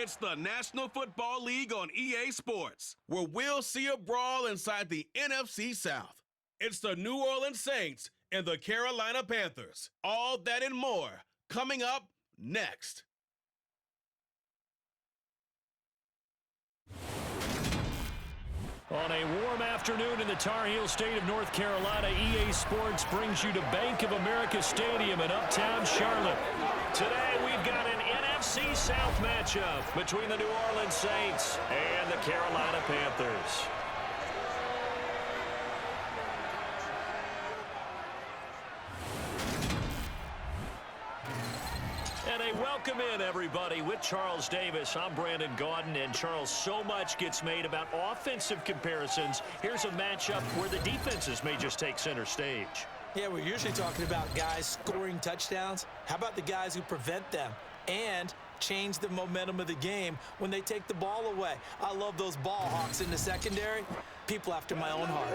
It's the National Football League on EA Sports, where we'll see a brawl inside the NFC South. It's the New Orleans Saints and the Carolina Panthers. All that and more coming up next. On a warm afternoon in the Tar Heel state of North Carolina, EA Sports brings you to Bank of America Stadium in uptown Charlotte. Today we've got an NFC South matchup between the New Orleans Saints and the Carolina Panthers. And a welcome in, everybody, with Charles Davis. I'm Brandon Gaudin, and Charles, so much gets made about offensive comparisons. Here's a matchup where the defenses may just take center stage. Yeah, we're usually talking about guys scoring touchdowns. How about the guys who prevent them and change the momentum of the game when they take the ball away? I love those ball hawks in the secondary. People after my own heart.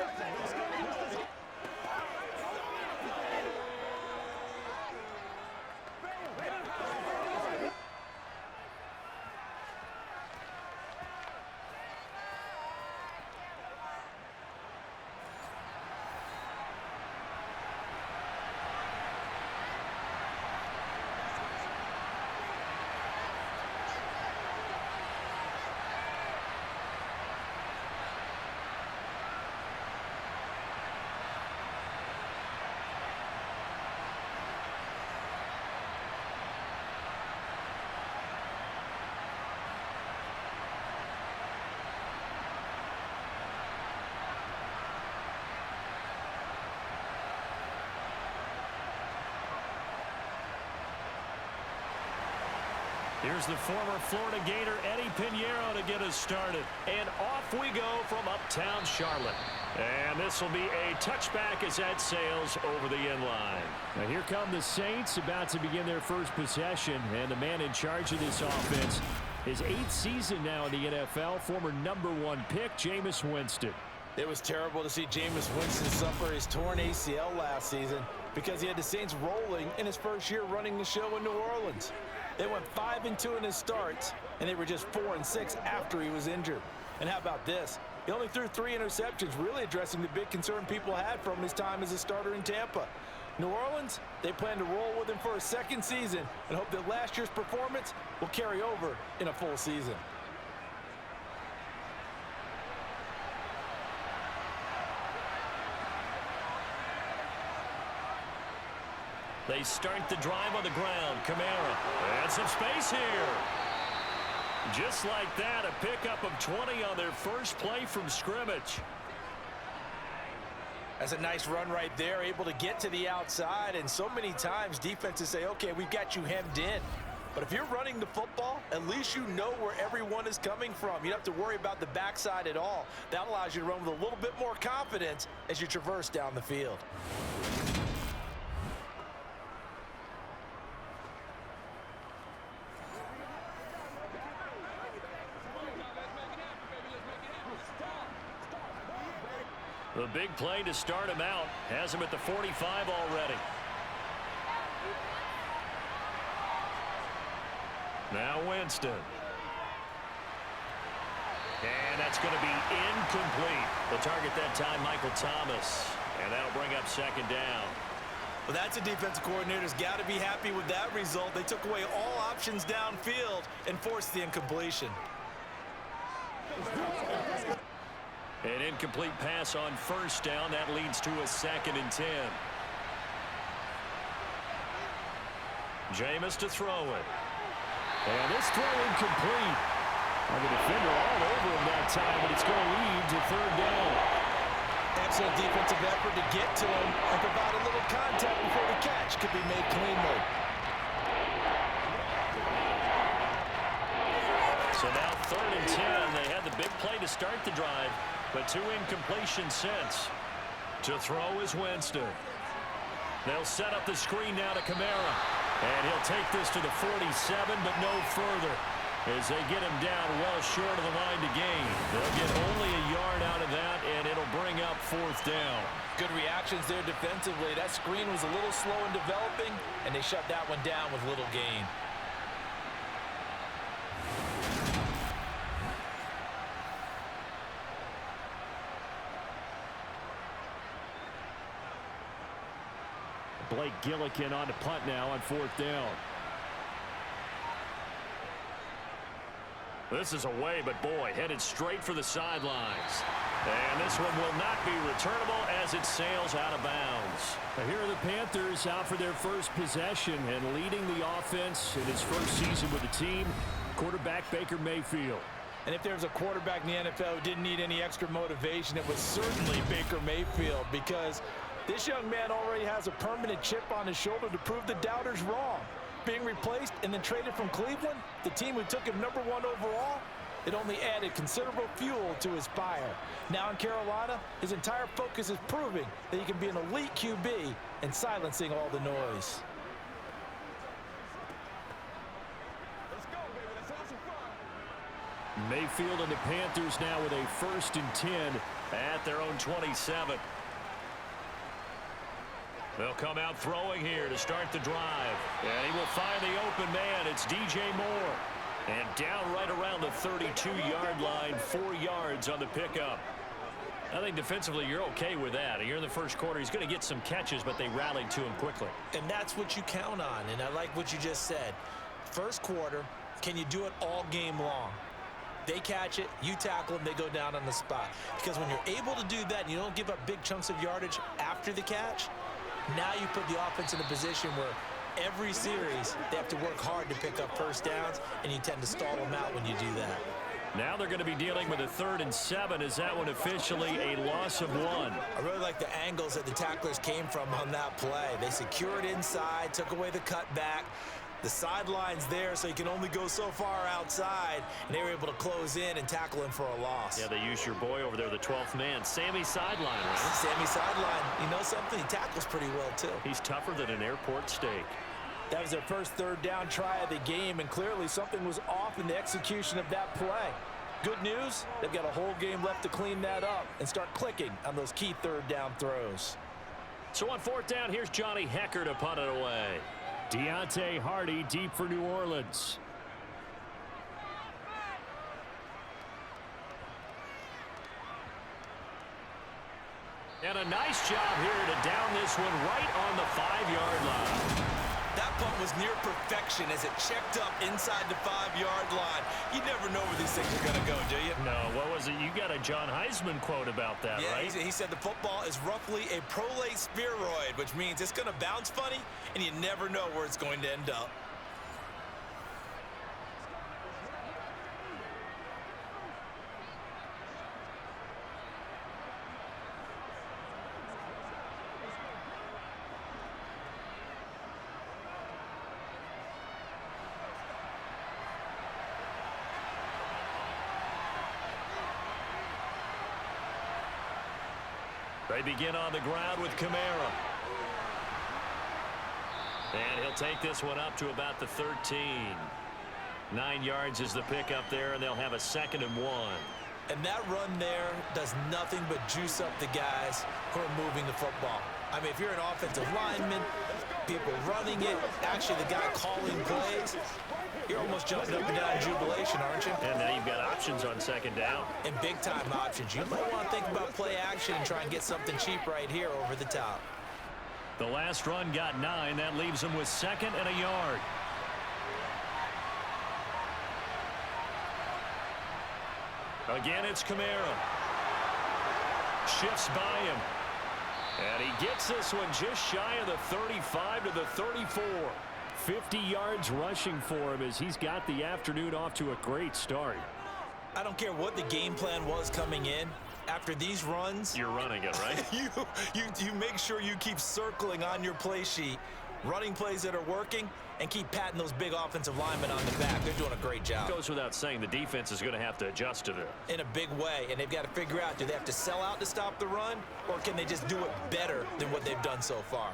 Here's the former Florida Gator, Eddie Pinheiro, to get us started. And off we go from uptown Charlotte. And this will be a touchback as that sails over the end line. Now here come the Saints, about to begin their first possession. And the man in charge of this offense, his 8th season now in the NFL, former #1 pick, Jameis Winston. It was terrible to see Jameis Winston suffer his torn ACL last season because he had the Saints rolling in his first year running the show in New Orleans. They went 5-2 in his starts, and they were just 4-6 after he was injured. And how about this? He only threw 3 interceptions, really addressing the big concern people had from his time as a starter in Tampa. New Orleans, they plan to roll with him for a second season and hope that last year's performance will carry over in a full season. They start the drive on the ground. Kamara. And some space here. Just like that, a pickup of 20 on their first play from scrimmage. That's a nice run right there, able to get to the outside. And so many times defenses say, okay, we've got you hemmed in. But if you're running the football, at least you know where everyone is coming from. You don't have to worry about the backside at all. That allows you to run with a little bit more confidence as you traverse down the field. The big play to start him out has him at the 45 already. Now Winston. And that's going to be incomplete. The target that time, Michael Thomas. And that'll bring up second down. Well, that's a defensive coordinator's got to be happy with that result. They took away all options downfield and forced the incompletion. An incomplete pass on first down. That leads to a 2nd and 10. Jameis to throw it. And this throw incomplete. And the defender all over him that time, but it's going to lead to 3rd down. Excellent defensive effort to get to him and provide a little contact before the catch could be made cleanly. So now 3rd and 10. They had the big play to start the drive, but 2 incompletions since. To throw is Winston. They'll set up the screen now to Kamara. And he'll take this to the 47, but no further, as they get him down well short of the line to gain. They'll get only a yard out of that, and it'll bring up 4th down. Good reactions there defensively. That screen was a little slow in developing, and they shut that one down with little gain. Blake Gillikin on to punt now on 4th down. This is away, but boy, headed straight for the sidelines. And this one will not be returnable as it sails out of bounds. Now here are the Panthers out for their first possession and leading the offense in his first season with the team, quarterback Baker Mayfield. And if there's a quarterback in the NFL who didn't need any extra motivation, it was certainly Baker Mayfield, because this young man already has a permanent chip on his shoulder to prove the doubters wrong. Being replaced and then traded from Cleveland, the team who took him #1 overall, it only added considerable fuel to his fire. Now in Carolina, his entire focus is proving that he can be an elite QB and silencing all the noise. Let's go, baby. Let's have some fun. Mayfield and the Panthers now with a 1st and 10 at their own 27. They'll come out throwing here to start the drive. And he will find the open man. It's DJ Moore. And down right around the 32-yard line, 4 yards on the pickup. I think defensively you're okay with that. You're in the first quarter. He's going to get some catches, but they rallied to him quickly. And that's what you count on, and I like what you just said. First quarter, can you do it all game long? They catch it, you tackle them, they go down on the spot. Because when you're able to do that and you don't give up big chunks of yardage after the catch, now you put the offense in a position where every series they have to work hard to pick up first downs, and you tend to stall them out when you do that. Now they're going to be dealing with a 3rd and 7. Is that one officially a loss of 1? I really like the angles that the tacklers came from on that play. They secured inside, took away the cutback. The sideline's there, so you can only go so far outside, and they were able to close in and tackle him for a loss. Yeah, they used your boy over there, the 12th man, Sammy Sideline. Right? Sammy Sideline, you know something? He tackles pretty well, too. He's tougher than an airport steak. That was their first 3rd down try of the game, and clearly something was off in the execution of that play. Good news, they've got a whole game left to clean that up and start clicking on those key 3rd down throws. So on 4th down, here's Johnny Hecker to punt it away. Deontay Hardy deep for New Orleans. And a nice job here to down this one right on the 5-yard line. That punt was near perfection as it checked up inside the 5-yard line. You never know where these things are going to go, do you? No, what was it? You got a John Heisman quote about that, yeah, right? He said the football is roughly a prolate spheroid, which means it's going to bounce funny, and you never know where it's going to end up. They begin on the ground with Kamara. And he'll take this one up to about the 13. 9 yards is the pickup there, and they'll have a 2nd and 1. And that run there does nothing but juice up the guys who are moving the football. I mean, if you're an offensive lineman, people running it, actually the guy calling plays, you're almost jumping up and down in jubilation, aren't you? And now you've got options on 2nd down. And big-time options. You might want to think about play action and try and get something cheap right here over the top. The last run got 9. That leaves them with 2nd and a yard. Again, it's Kamara. Shifts by him. And he gets this one just shy of the 35 to the 34. 50 yards rushing for him as he's got the afternoon off to a great start. I don't care what the game plan was coming in. After these runs, you're running it, right? you make sure you keep circling on your play sheet, running plays that are working, and keep patting those big offensive linemen on the back. They're doing a great job. Goes without saying the defense is going to have to adjust to this. In a big way, and they've got to figure out, do they have to sell out to stop the run, or can they just do it better than what they've done so far?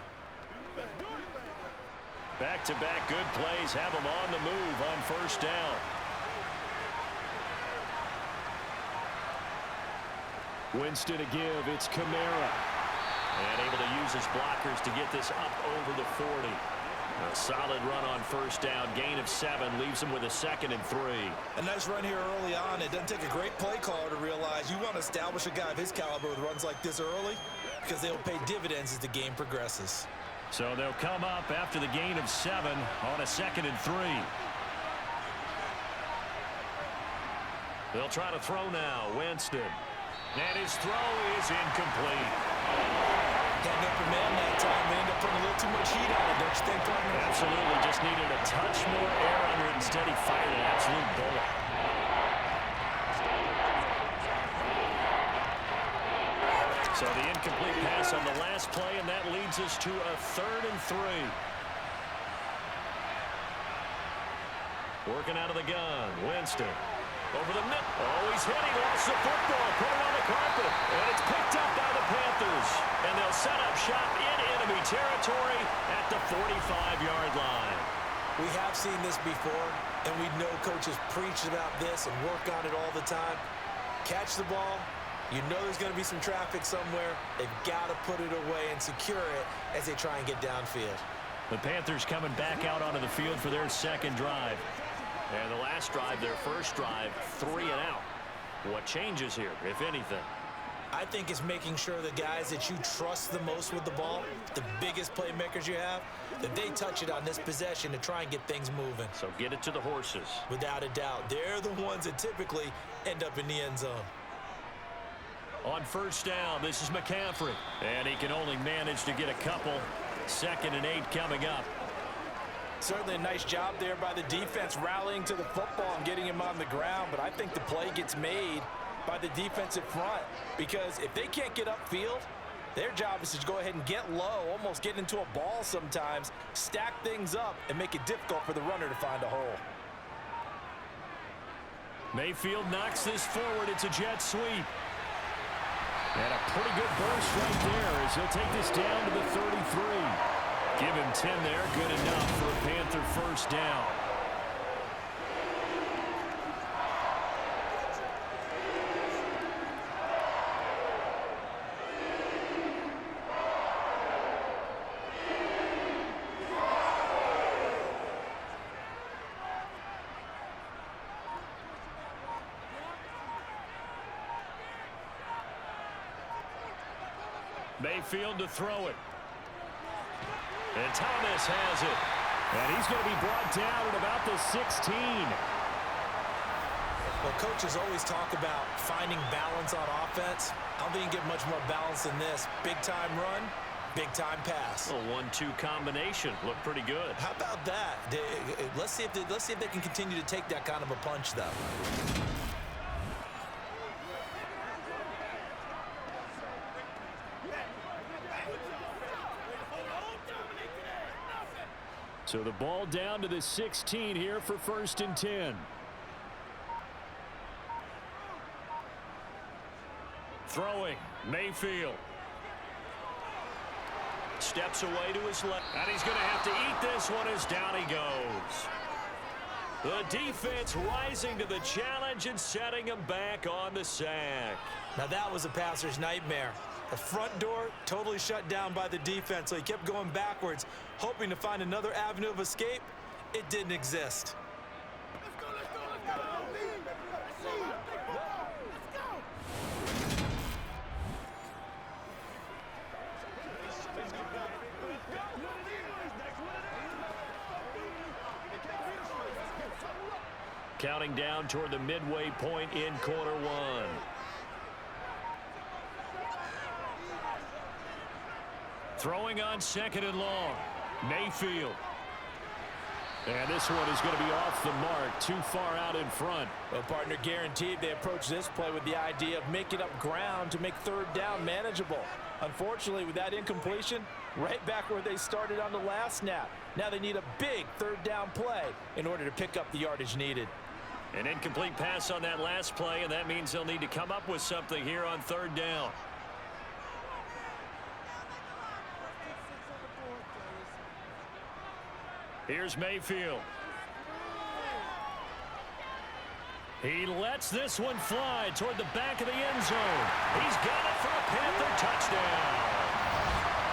Back-to-back good plays have them on the move on 1st down. Winston to give. It's Kamara. And able to use his blockers to get this up over the 40. A solid run on 1st down. Gain of 7 leaves him with a 2nd and 3. A nice run here early on. It doesn't take a great play caller to realize you want to establish a guy of his caliber with runs like this early, because they'll pay dividends as the game progresses. So they'll come up after the gain of 7 on a 2nd and 3. They'll try to throw now. Winston. And his throw is incomplete. Got an open man that time. They end up putting a little too much heat on it, don't you think, partner? Absolutely. Just needed a touch more air under it. Instead, he fired an absolute bullet. So the incomplete pass on the last play, and that leads us to a 3rd and 3. Working out of the gun. Winston. Over the middle. Oh, he's hit. He lost the football. Put it on the carpet. And it's picked up by the Panthers. And they'll set up shop in enemy territory at the 45-yard line. We have seen this before, and we know coaches preach about this and work on it all the time. Catch the ball. You know there's going to be some traffic somewhere. They've got to put it away and secure it as they try and get downfield. The Panthers coming back out onto the field for their 2nd drive. And the last drive, their first drive, 3 and out. What changes here, if anything? I think it's making sure the guys that you trust the most with the ball, the biggest playmakers you have, that they touch it on this possession to try and get things moving. So get it to the horses. Without a doubt. They're the ones that typically end up in the end zone. On 1st down, this is McCaffrey. And he can only manage to get a couple. 2nd and 8 coming up. Certainly a nice job there by the defense rallying to the football and getting him on the ground, but I think the play gets made by the defensive front because if they can't get upfield, their job is to go ahead and get low, almost get into a ball sometimes, stack things up, and make it difficult for the runner to find a hole. Mayfield knocks this forward. It's a jet sweep. And a pretty good burst right there as he'll take this down to the 33. Give him 10 there. Good enough for a Panther 1st down. Mayfield to throw it. And Thomas has it. And he's going to be brought down at about the 16. Well, coaches always talk about finding balance on offense. I don't think you can get much more balance than this. Big-time run, big-time pass. A 1-2 combination. Looked pretty good. How about that? Let's see if they can continue to take that kind of a punch, though. So the ball down to the 16 here for 1st and 10. Throwing, Mayfield. Steps away to his left. And he's going to have to eat this one as down he goes. The defense rising to the challenge and setting him back on the sack. Now that was a passer's nightmare. The front door totally shut down by the defense, so he kept going backwards, hoping to find another avenue of escape. It didn't exist. Counting down toward the midway point in quarter 1. Throwing on 2nd and long. Mayfield. And this one is going to be off the mark, too far out in front. Well, partner, guaranteed they approach this play with the idea of making up ground to make 3rd down manageable. Unfortunately, with that incompletion, right back where they started on the last snap. Now they need a big 3rd down play in order to pick up the yardage needed. An incomplete pass on that last play, and that means they'll need to come up with something here on 3rd down. Here's Mayfield. He lets this one fly toward the back of the end zone. He's got it for a Panther touchdown.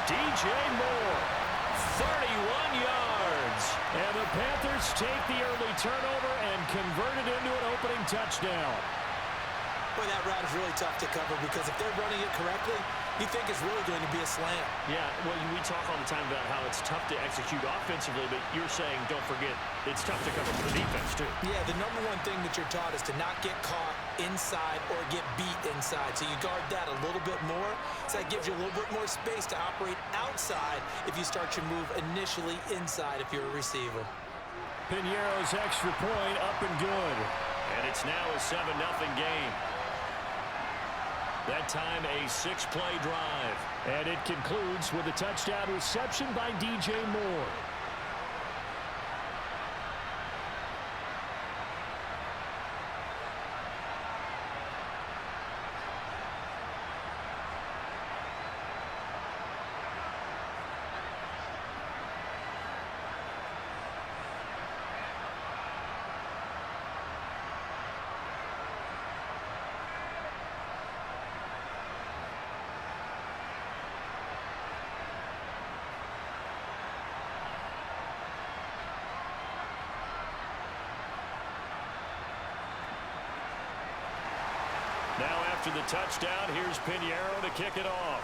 DJ Moore, 31 yards. And the Panthers take the early turnover and convert it into an opening touchdown. Boy, that route is really tough to cover because if they're running it correctly, you think it's really going to be a slant. Yeah, well, we talk all the time about how it's tough to execute offensively, but you're saying, don't forget, it's tough to cover for the defense, too. Yeah, the number one thing that you're taught is to not get caught inside or get beat inside. So you guard that a little bit more. So that gives you a little bit more space to operate outside if you start your move initially inside if you're a receiver. Piñeiro's extra point up and good. And it's now a 7-0 game. That time a 6-play drive. And it concludes with a touchdown reception by DJ Moore. Now after the touchdown, here's Piñeiro to kick it off.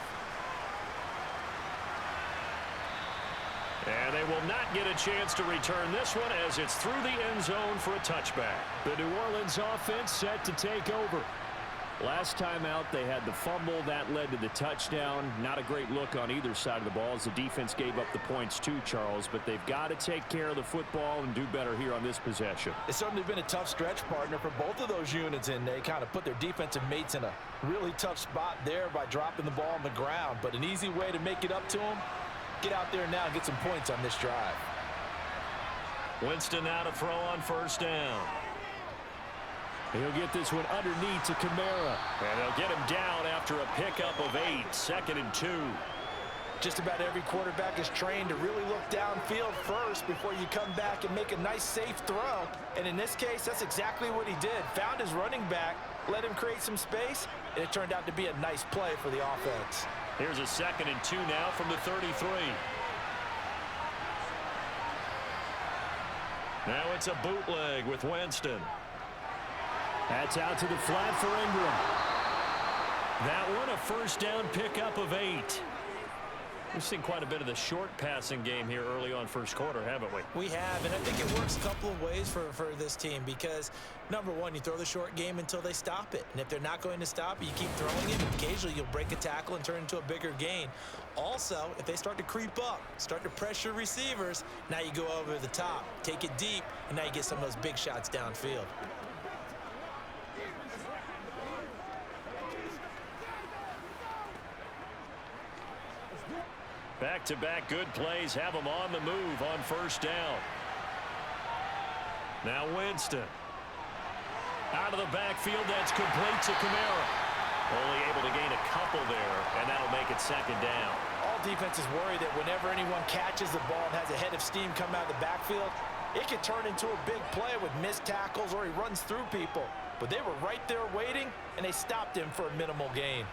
And they will not get a chance to return this one as it's through the end zone for a touchback. The New Orleans offense set to take over. Last time out, they had the fumble. That led to the touchdown. Not a great look on either side of the ball as the defense gave up the points too, Charles. But they've got to take care of the football and do better here on this possession. It's certainly been a tough stretch, partner, for both of those units, and they kind of put their defensive mates in a really tough spot there by dropping the ball on the ground. But an easy way to make it up to them, get out there now and get some points on this drive. Winston now to throw on first down. He'll get this one underneath to Kamara. And they'll get him down after a pickup of 8, 2nd and 2. Just about every quarterback is trained to really look downfield first before you come back and make a nice, safe throw. And in this case, that's exactly what he did. Found his running back, let him create some space, and it turned out to be a nice play for the offense. Here's a 2nd and 2 now from the 33. Now it's a bootleg with Winston. That's out to the flat for Ingram. That one a first down pickup of 8. We've seen quite a bit of the short passing game here early on first quarter, haven't we? We have, and I think it works a couple of ways for this team because, number one, you throw the short game until they stop it. And if they're not going to stop it, you keep throwing it. Occasionally, you'll break a tackle and turn into a bigger gain. Also, if they start to creep up, start to pressure receivers, now you go over the top, take it deep, and now you get some of those big shots downfield. Back-to-back good plays have them on the move on first down. Now Winston. Out of the backfield, that's complete to Kamara. Only able to gain a couple there, and that'll make it 2nd down. All defenses worry that whenever anyone catches the ball and has a head of steam come out of the backfield, it can turn into a big play with missed tackles or he runs through people. But they were right there waiting, and they stopped him for a minimal gain.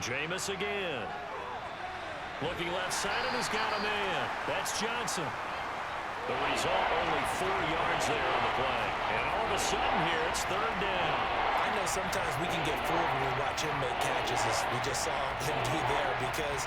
Jameis again. Looking left side, and he's got a man. That's Johnson. The result, only 4 yards there on the play. And all of a sudden here, it's 3rd down. I know sometimes we can get fooled when we watch him make catches, as we just saw him do there, because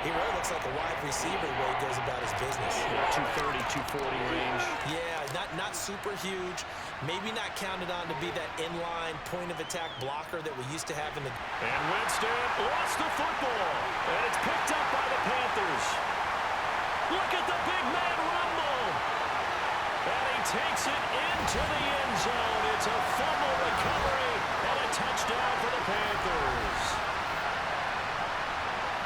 he really looks like a wide receiver the way he goes about his business. Yeah, 230, 240 range. Yeah, not super huge. Maybe not counted on to be that inline point-of-attack blocker that we used to have in the... And Winston lost the football. And it's picked up by the Panthers. Look at the big man rumble. And he takes it into the end zone. It's a fumble recovery and a touchdown for the Panthers.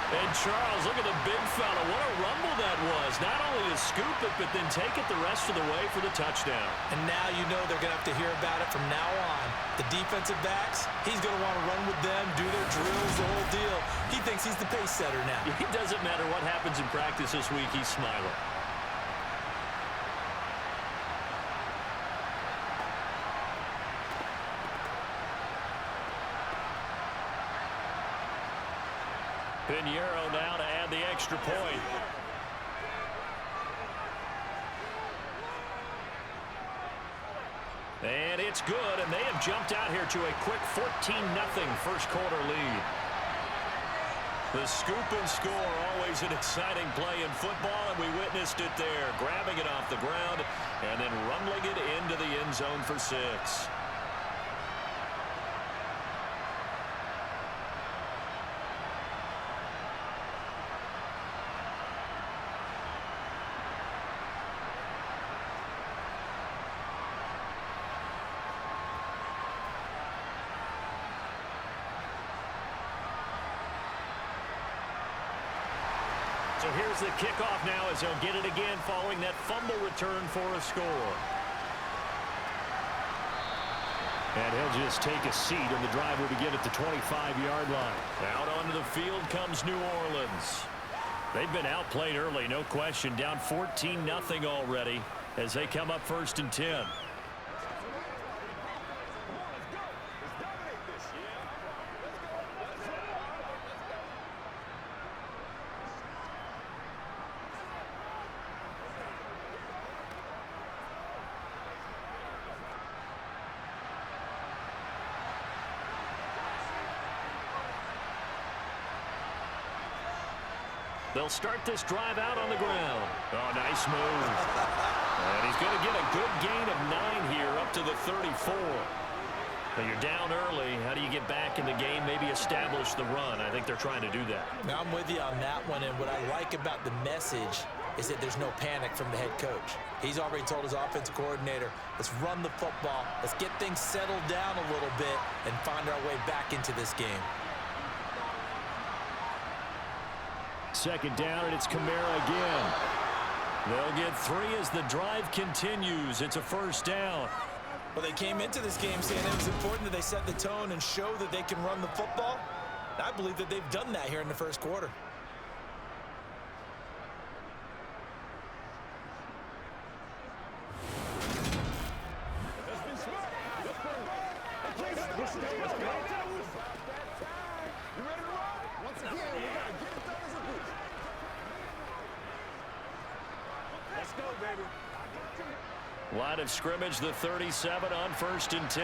And Charles, look at the big fella. What a rumble that was. Not only to scoop it, but then take it the rest of the way for the touchdown. And now you know they're going to have to hear about it from now on. The defensive backs, he's going to want to run with them, do their drills, the whole deal. He thinks he's the pace setter now. It doesn't matter what happens in practice this week, he's smiling. Piñeiro now to add the extra point. And it's good, and they have jumped out here to a quick 14-0 first quarter lead. The scoop and score, always an exciting play in football, and we witnessed it there, grabbing it off the ground and then rumbling it into the end zone for 6. So here's the kickoff now as they'll get it again following that fumble return for a score. And he'll just take a seat, and the drive will begin at the 25-yard line. Out onto the field comes New Orleans. They've been outplayed early, no question, down 14-0 already as they come up 1st and 10. They'll start this drive out on the ground. Oh, nice move. And he's going to get a good gain of 9 here up to the 34. Now you're down early. How do you get back in the game, maybe establish the run? I think they're trying to do that. Now I'm with you on that one, and what I like about the message is that there's no panic from the head coach. He's already told his offensive coordinator, let's run the football, let's get things settled down a little bit and find our way back into this game. Second down, and it's Kamara again. They'll get 3 as the drive continues. It's a first down. Well, they came into this game saying it was important that they set the tone and show that they can run the football. I believe that they've done that here in the first quarter. Line of scrimmage, the 37 on 1st and 10.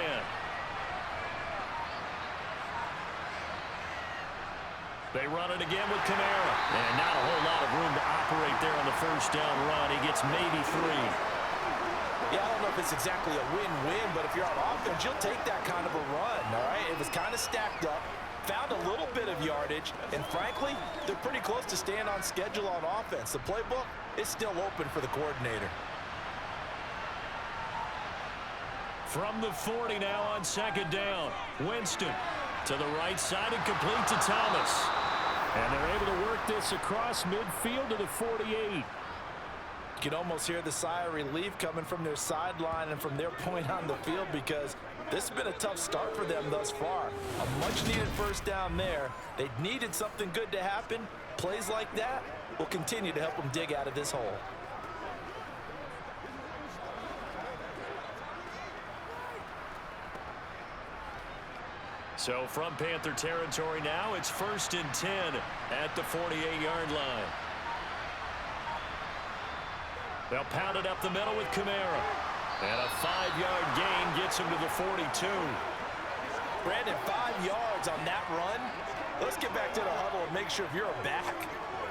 They run it again with Kamara. And not a whole lot of room to operate there on the first down run. He gets maybe 3. Yeah, I don't know if it's exactly a win-win, but if you're on offense, you'll take that kind of a run, all right? It was kind of stacked up, found a little bit of yardage, and frankly, they're pretty close to staying on schedule on offense. The playbook is still open for the coordinator. From the 40 now on 2nd down. Winston to the right side and complete to Thomas. And they're able to work this across midfield to the 48. You can almost hear the sigh of relief coming from their sideline and from their point on the field because this has been a tough start for them thus far. A much-needed first down there. They needed something good to happen. Plays like that will continue to help them dig out of this hole. So from Panther territory now, it's 1st and 10 at the 48-yard line. They'll pound it up the middle with Kamara. And a 5-yard gain gets him to the 42. Brandon, 5 yards on that run. Let's get back to the huddle and make sure if you're a back,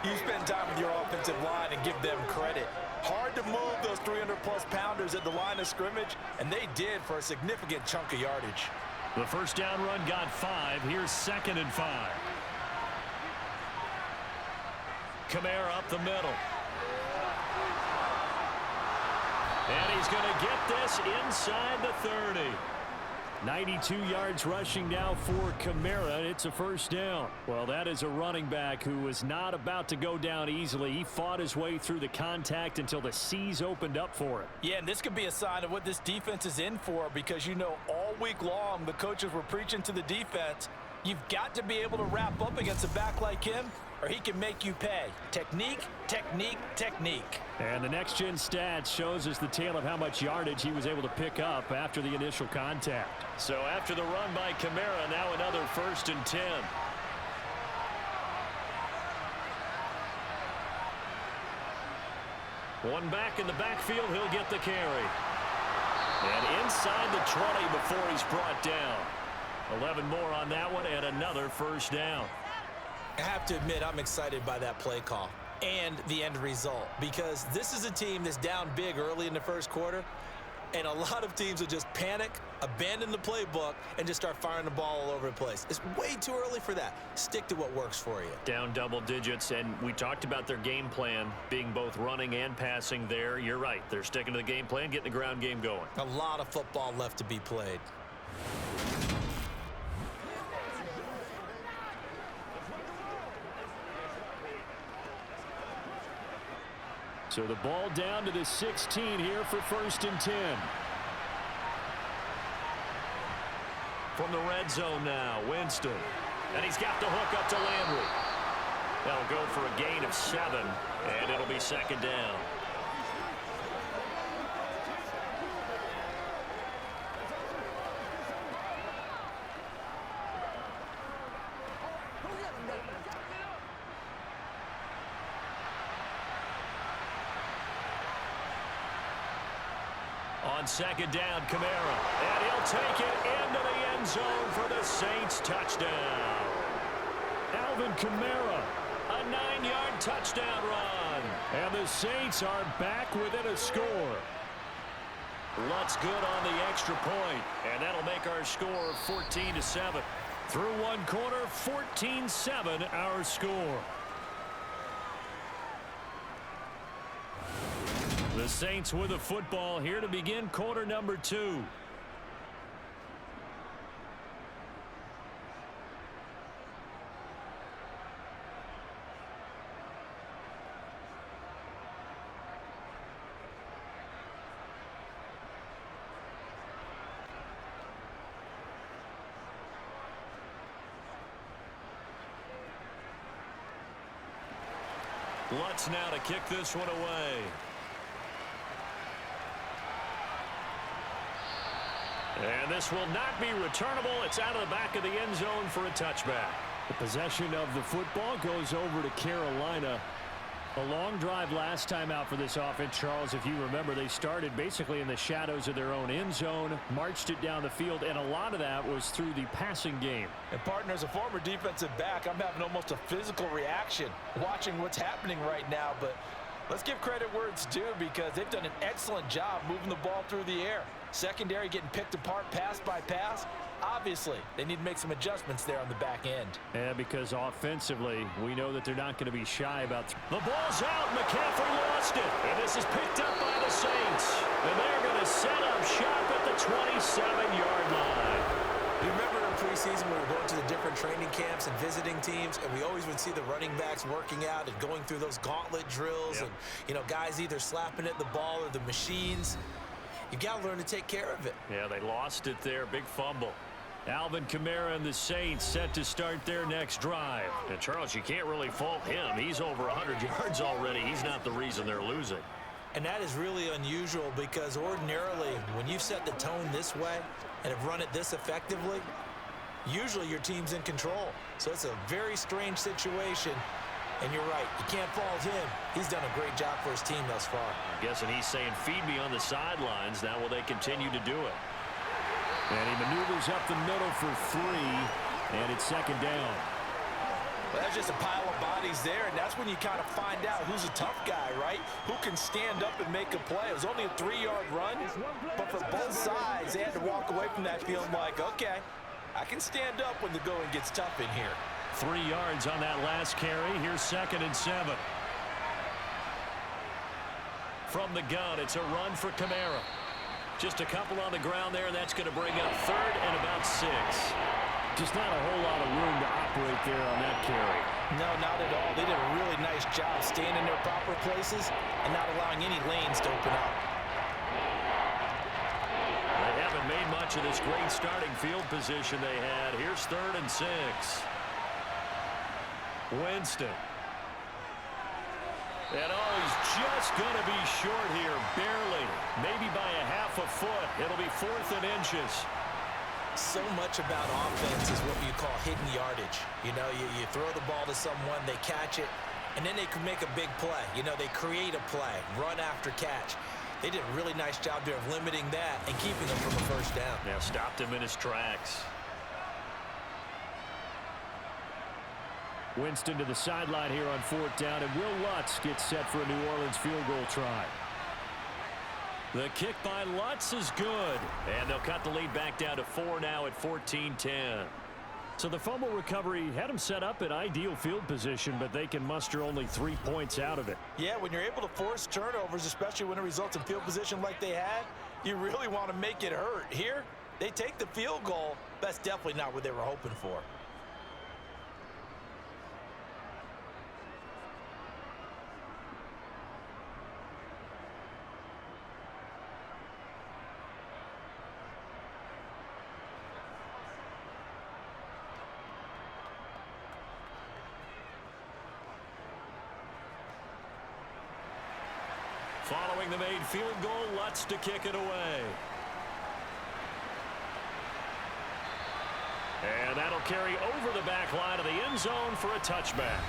you spend time with your offensive line and give them credit. Hard to move those 300-plus pounders at the line of scrimmage, and they did for a significant chunk of yardage. The first down run got 5. Here's 2nd and 5. Kamara up the middle. And he's going to get this inside the 30. 92 yards rushing now for Kamara. It's a first down. Well, that is a running back who was not about to go down easily. He fought his way through the contact until the seas opened up for him. Yeah, and this could be a sign of what this defense is in for because, you know, all week long the coaches were preaching to the defense, you've got to be able to wrap up against a back like him or he can make you pay. Technique, technique, technique. And the next-gen stats shows us the tale of how much yardage he was able to pick up after the initial contact. So after the run by Kamara, now another 1st and 10. One back in the backfield, he'll get the carry. And inside the 20 before he's brought down. 11 more on that one and another first down. I have to admit, I'm excited by that play call and the end result, because this is a team that's down big early in the first quarter, and a lot of teams will just panic, abandon the playbook, and just start firing the ball all over the place. It's way too early for that. Stick to what works for you. Down double digits, and we talked about their game plan being both running and passing there. You're right. They're sticking to the game plan, getting the ground game going. A lot of football left to be played. So the ball down to the 16 here for 1st and 10. From the red zone now, Winston. And he's got the hook up to Landry. That'll go for a gain of 7, and it'll be 2nd down. On 2nd down, Kamara. And he'll take it into the end zone for the Saints touchdown. Alvin Kamara, a 9-yard touchdown run. And the Saints are back within a score. Lutz good on the extra point, and that'll make our score 14-7. Through one quarter, 14-7 our score. The Saints with the football here to begin quarter number 2. Lutz now to kick this one away. And this will not be returnable. It's out of the back of the end zone for a touchback. The possession of the football goes over to Carolina. A long drive last time out for this offense, Charles. If you remember, they started basically in the shadows of their own end zone, marched it down the field, and a lot of that was through the passing game. And partner, as a former defensive back, I'm having almost a physical reaction watching what's happening right now. But let's give credit where it's due, because they've done an excellent job moving the ball through the air. Secondary getting picked apart pass by pass. Obviously, they need to make some adjustments there on the back end. Yeah, because offensively, we know that they're not going to be shy about the ball's out. McCaffrey lost it. And this is picked up by the Saints. And they're going to set up shop at the 27-yard line. You remember in preseason when we were going to the different training camps and visiting teams, and we always would see the running backs working out and going through those gauntlet drills, and, you know, guys either slapping at the ball or the machines. You got to learn to take care of it. Yeah, they lost it there. Big fumble. Alvin Kamara and the Saints set to start their next drive. And, Charles, you can't really fault him. He's over 100 yards already. He's not the reason they're losing. And that is really unusual, because ordinarily, when you've set the tone this way and have run it this effectively, usually your team's in control. So it's a very strange situation. And you're right, you can't fault him. He's done a great job for his team thus far. I'm guessing he's saying, feed me on the sidelines. Now will they continue to do it? And he maneuvers up the middle for 3, and it's 2nd down. Well, that's just a pile of bodies there, and that's when you kind of find out who's a tough guy, right? Who can stand up and make a play. It was only a 3-yard run, but for both sides, they had to walk away from that feeling like, okay, I can stand up when the going gets tough in here. 3 yards on that last carry. Here's 2nd and 7. From the gun, it's a run for Kamara. Just a couple on the ground there, and that's going to bring up 3rd and about 6. Just not a whole lot of room to operate there on that carry. No, not at all. They did a really nice job staying in their proper places and not allowing any lanes to open up. They haven't made much of this great starting field position they had. Here's 3rd and 6. Winston. And oh, he's just going to be short here, barely. Maybe by a half a foot. It'll be 4th and inches. So much about offense is what you call hidden yardage. You know, you throw the ball to someone, they catch it, and then they can make a big play. You know, they create a play, run after catch. They did a really nice job there of limiting that and keeping them from a first down. Now stopped him in his tracks. Winston to the sideline here on 4th down, and Will Lutz gets set for a New Orleans field goal try. The kick by Lutz is good, and they'll cut the lead back down to 4 now at 14-10. So the fumble recovery had them set up in ideal field position, but they can muster only 3 points out of it. Yeah, when you're able to force turnovers, especially when it results in field position like they had, you really want to make it hurt. Here, they take the field goal. That's definitely not what they were hoping for. Following the made field goal, Lutz to kick it away. And that'll carry over the back line of the end zone for a touchback.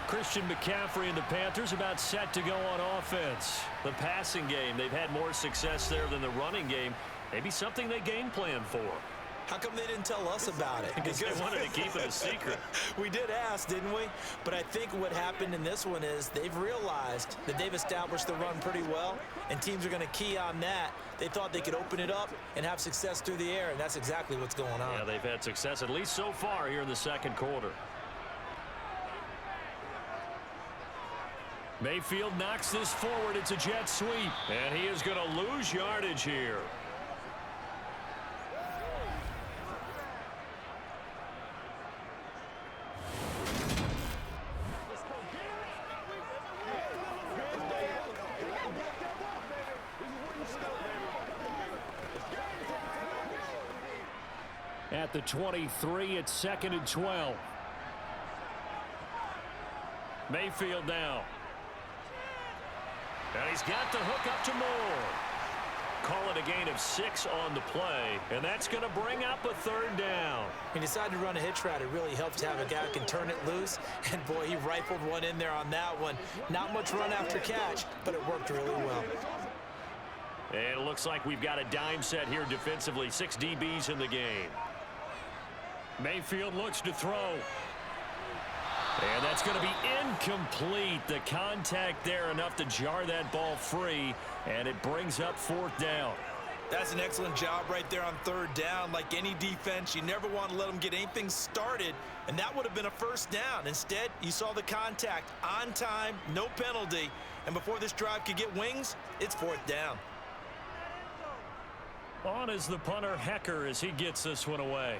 Christian McCaffrey and the Panthers about set to go on offense. The passing game, they've had more success there than the running game. Maybe something they game plan for. How come they didn't tell us about it? Because they wanted to keep it a secret. We did ask, didn't we? But I think what happened in this one is they've realized that they've established the run pretty well, and teams are going to key on that. They thought they could open it up and have success through the air, and that's exactly what's going on. Yeah, they've had success at least so far here in the second quarter. Mayfield knocks this forward. It's a jet sweep, and he is going to lose yardage here. At the 23, it's 2nd and 12. Mayfield now. And he's got the hook up to Moore. Call it a gain of 6 on the play, and that's going to bring up a 3rd down. He decided to run a hitch route. It really helps to have a guy who can turn it loose, and boy, he rifled one in there on that one. Not much run after catch, but it worked really well. And it looks like we've got a dime set here defensively. 6 DBs in the game. Mayfield looks to throw. And that's going to be incomplete. The contact there enough to jar that ball free, and it brings up 4th down. That's an excellent job right there on 3rd down. Like any defense, you never want to let them get anything started, and that would have been a 1st down. Instead, you saw the contact on time, no penalty, and before this drive could get wings, it's 4th down. On is the punter, Hecker, as he gets this one away.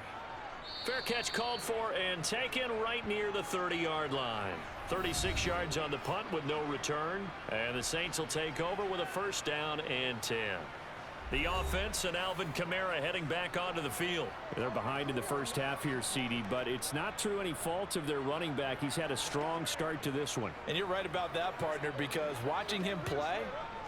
Fair catch called for and taken right near the 30-yard line. 36 yards on the punt with no return. And the Saints will take over with a 1st down and 10. The offense and Alvin Kamara heading back onto the field. They're behind in the first half here, CD, but it's not through any fault of their running back. He's had a strong start to this one. And you're right about that, partner, because watching him play,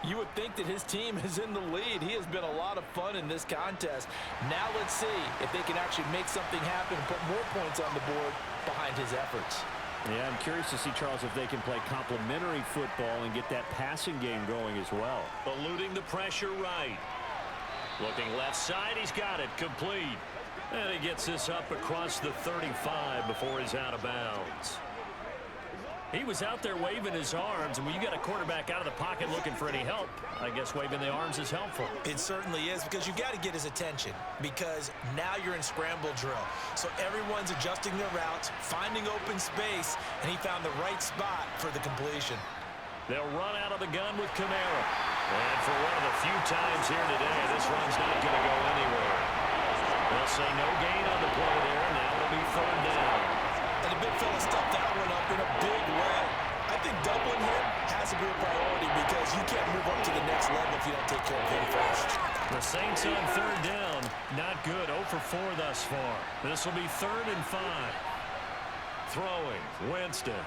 you would think that his team is in the lead. He has been a lot of fun in this contest. Now let's see if they can actually make something happen and put more points on the board behind his efforts. Yeah, I'm curious to see, Charles, if they can play complementary football and get that passing game going as well. Eluding the pressure right. Looking left side, he's got it complete. And he gets this up across the 35 before he's out of bounds. He was out there waving his arms, and when you got a quarterback out of the pocket looking for any help, I guess waving the arms is helpful. It certainly is, because you got to get his attention, because now you're in scramble drill. So everyone's adjusting their routes, finding open space, and he found the right spot for the completion. They'll run out of the gun with Kamara. And for one of the few times here today, this run's not going to go anywhere. They'll say no gain on the play there, and now it'll be 3rd down. And the big fella stuffed that one up in a big way. I think doubling him has to be a priority, because you can't move up to the next level if you don't take care of him first. The Saints on 3rd down. Not good. 0 for 4 thus far. This will be 3rd and 5. Throwing. Winston.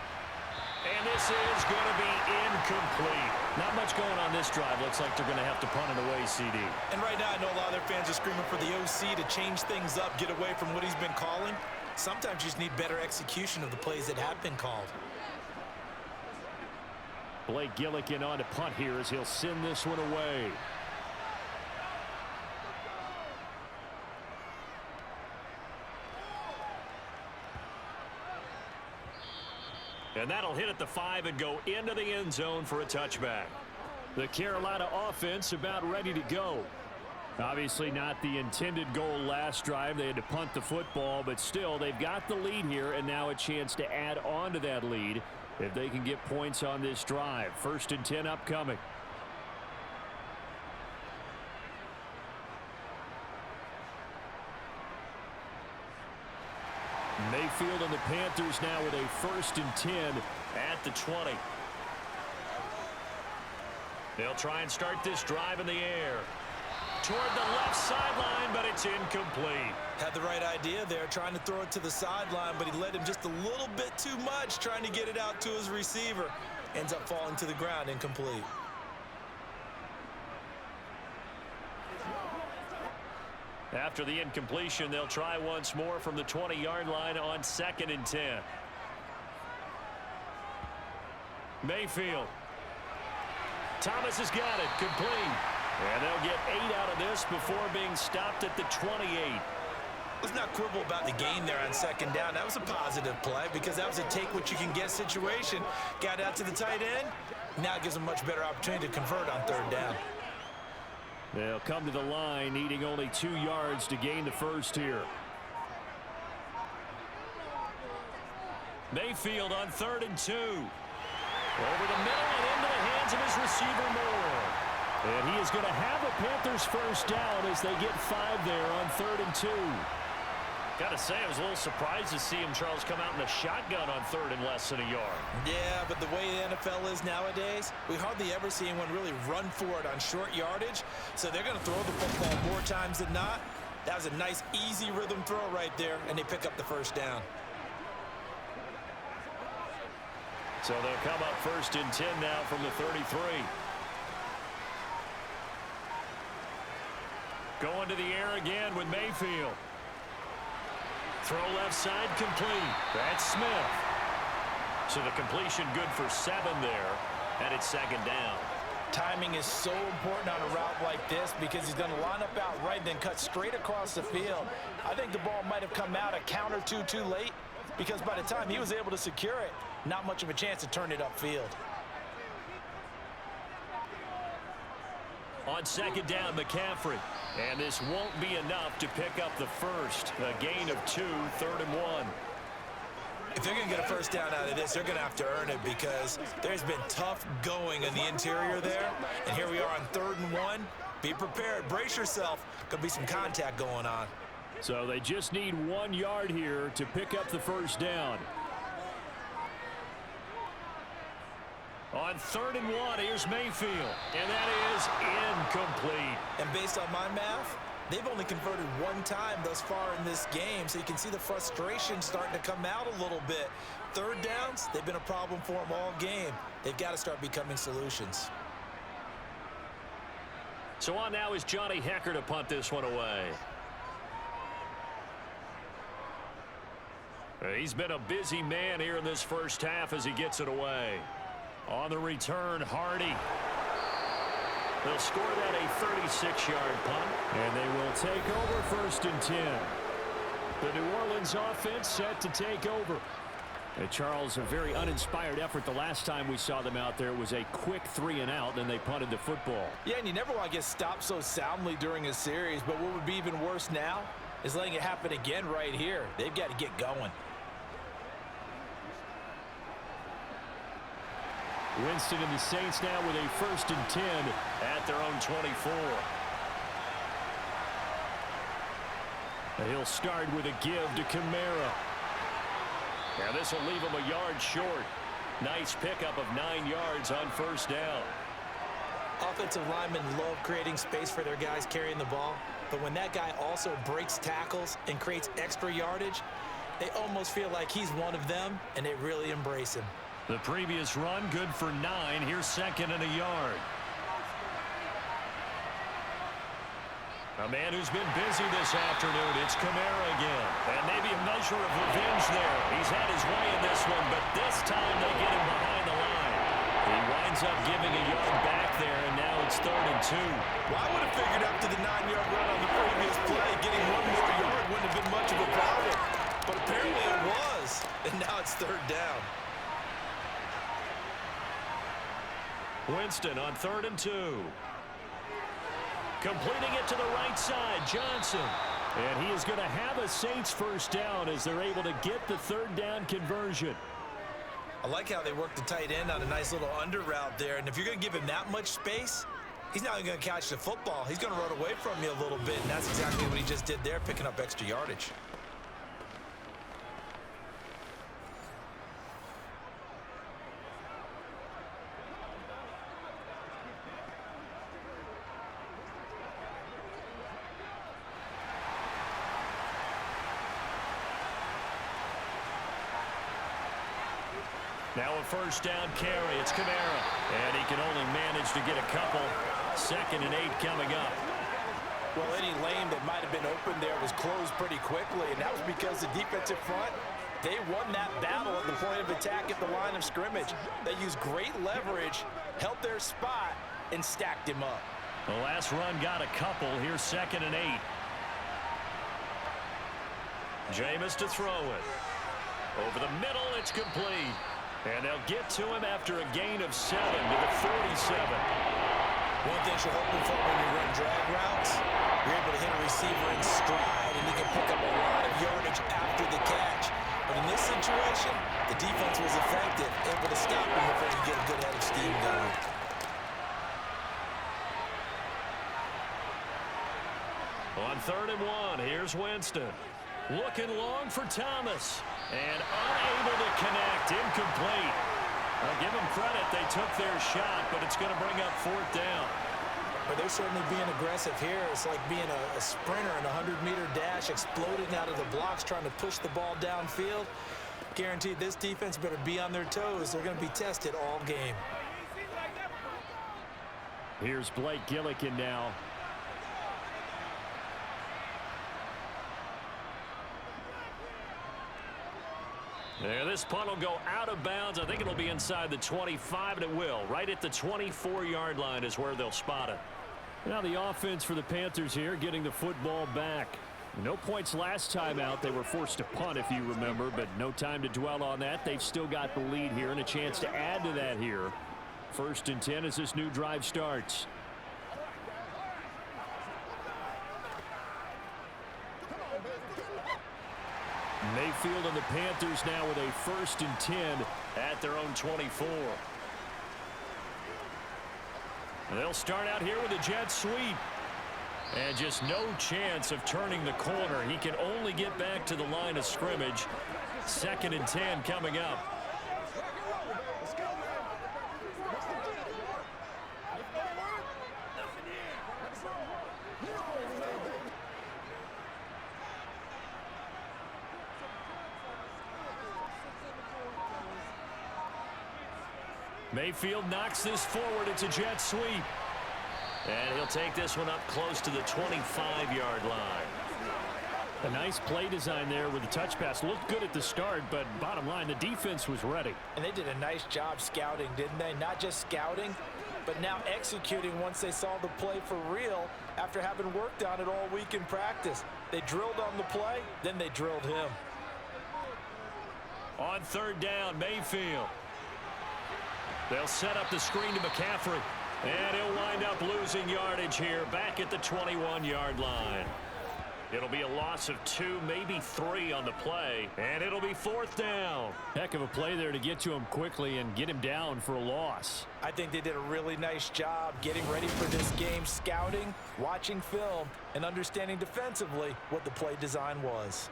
And this is going to be incomplete. Not much going on this drive. Looks like they're going to have to punt it away, CD. And right now, I know a lot of their fans are screaming for the OC to change things up, get away from what he's been calling. Sometimes you just need better execution of the plays that have been called. Blake Gillikin on to punt here as he'll send this one away. And that'll hit at the 5 and go into the end zone for a touchback. The Carolina offense about ready to go. Obviously not the intended goal last drive. They had to punt the football, but still they've got the lead here and now a chance to add on to that lead if they can get points on this drive. 1st and 10 upcoming. Mayfield and the Panthers now with a 1st and 10 at the 20. They'll try and start this drive in the air. Toward the left sideline, but it's incomplete. Had the right idea there, trying to throw it to the sideline, but he led him just a little bit too much, trying to get it out to his receiver. Ends up falling to the ground, incomplete. After the incompletion, they'll try once more from the 20-yard line on 2nd and 10. Mayfield. Thomas has got it, complete. And they'll get 8 out of this before being stopped at the 28. Let's not quibble about the gain there on 2nd down. That was a positive play because that was a take-what-you-can-get situation. Got out to the tight end. Now it gives them a much better opportunity to convert on 3rd down. They'll come to the line, needing only 2 yards to gain the first here. Mayfield on 3rd and 2. Over the middle and into the hands of his receiver Moore. And he is going to have a Panthers first down as they get 5 there on 3rd and 2. Got to say, I was a little surprised to see him, Charles, come out in the shotgun on 3rd and less than a yard. Yeah, but the way the NFL is nowadays, we hardly ever see anyone really run for it on short yardage. So they're going to throw the football more times than not. That was a nice, easy rhythm throw right there, and they pick up the first down. So they'll come up 1st and 10 now from the 33. Going to the air again with Mayfield. Throw left side complete. That's Smith. So the completion good for 7 there. And it's 2nd down. Timing is so important on a route like this because he's going to line up out right, then cut straight across the field. I think the ball might have come out a count or two too late because by the time he was able to secure it, not much of a chance to turn it upfield. On 2nd down, McCaffrey. And this won't be enough to pick up the first. A gain of 2, 3rd and 1. If they're going to get a first down out of this, they're going to have to earn it because there's been tough going in the interior there. And here we are on 3rd and 1. Be prepared. Brace yourself. Could be some contact going on. So they just need 1 yard here to pick up the first down. On 3rd and 1, here's Mayfield. And that is incomplete. And based on my math, they've only converted 1 time thus far in this game. So you can see the frustration starting to come out a little bit. 3rd downs, they've been a problem for them all game. They've got to start becoming solutions. So on now is Johnny Hecker to punt this one away. He's been a busy man here in this first half as he gets it away. On the return, Hardy. They'll score that a 36-yard punt. And they will take over 1st and 10. The New Orleans offense set to take over. And Charles, a very uninspired effort the last time we saw them out there. It was a quick 3 and out, then they punted the football. Yeah, and you never want to get stopped so soundly during a series. But what would be even worse now is letting it happen again right here. They've got to get going. Winston and the Saints now with a 1st and 10 at their own 24. And he'll start with a give to Kamara. Now this will leave him a yard short. Nice pickup of 9 yards on 1st down. Offensive linemen love creating space for their guys carrying the ball. But when that guy also breaks tackles and creates extra yardage, they almost feel like he's one of them, and they really embrace him. The previous run good for 9. Here's 2nd and a yard. A man who's been busy this afternoon. It's Kamara again. And maybe a measure of revenge there. He's had his way in this one, but this time they get him behind the line. He winds up giving a yard back there, and now it's 3rd and 2. Well, I would have figured after the 9-yard run on the previous play, getting one more yard wouldn't have been much of a problem. But apparently it was, and now it's 3rd down. Winston on 3rd and 2. Completing it to the right side, Johnson. And he is going to have a Saints first down as they're able to get the 3rd down conversion. I like how they work the tight end on a nice little under route there. And if you're going to give him that much space, he's not going to catch the football. He's going to run away from you a little bit, and that's exactly what he just did there, picking up extra yardage. Now a first down carry. It's Kamara. And he can only manage to get a couple. 2nd and 8 coming up. Well, any lane that might have been open there was closed pretty quickly, and that was because the defensive front, they won that battle at the point of attack at the line of scrimmage. They used great leverage, held their spot, and stacked him up. The last run got a couple. Here's 2nd and 8. Jameis to throw it. Over the middle, it's complete. And they'll get to him after a gain of 7 to the 47. One thing you're hoping for when you run drag routes, you're able to hit a receiver in stride, and you can pick up a lot of yardage after the catch. But in this situation, the defense was effective, able to stop him before you get a good head of steam going. On 3rd and 1, here's Winston. Looking long for Thomas. And unable to connect. Incomplete. I'll give them credit. They took their shot, but it's going to bring up 4th down. But they're certainly being aggressive here. It's like being a sprinter in a 100-meter dash, exploding out of the blocks, trying to push the ball downfield. Guaranteed this defense better be on their toes. They're going to be tested all game. Here's Blake Gillikin now. There, this punt will go out of bounds. I think it'll be inside the 25, and it will. Right at the 24-yard line is where they'll spot it. Now the offense for the Panthers here, getting the football back. No points last time out. They were forced to punt, if you remember, but no time to dwell on that. They've still got the lead here and a chance to add to that here. 1st and 10 as this new drive starts. Mayfield and the Panthers now with a 1st and 10 at their own 24. And they'll start out here with a jet sweep. And just no chance of turning the corner. He can only get back to the line of scrimmage. 2nd and 10 coming up. Mayfield knocks this forward. It's a jet sweep. And he'll take this one up close to the 25-yard line. A nice play design there with the touch pass. Looked good at the start, but bottom line, the defense was ready. And they did a nice job scouting, didn't they? Not just scouting, but now executing once they saw the play for real after having worked on it all week in practice. They drilled on the play, then they drilled him. On 3rd down, Mayfield. They'll set up the screen to McCaffrey. And he'll wind up losing yardage here back at the 21-yard line. It'll be a loss of 2, maybe 3 on the play. And it'll be 4th down. Heck of a play there to get to him quickly and get him down for a loss. I think they did a really nice job getting ready for this game, scouting, watching film, and understanding defensively what the play design was.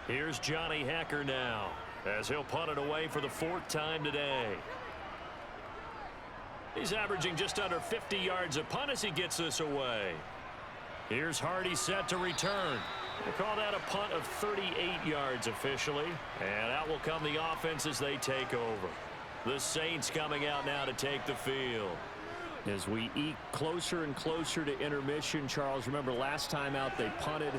Here's Johnny Hacker now, as he'll punt it away for the 4th time today. He's averaging just under 50 yards a punt as he gets this away. Here's Hardy set to return. We'll call that a punt of 38 yards officially. And out will come the offense as they take over. The Saints coming out now to take the field. As we eke closer and closer to intermission, Charles, remember last time out they punted.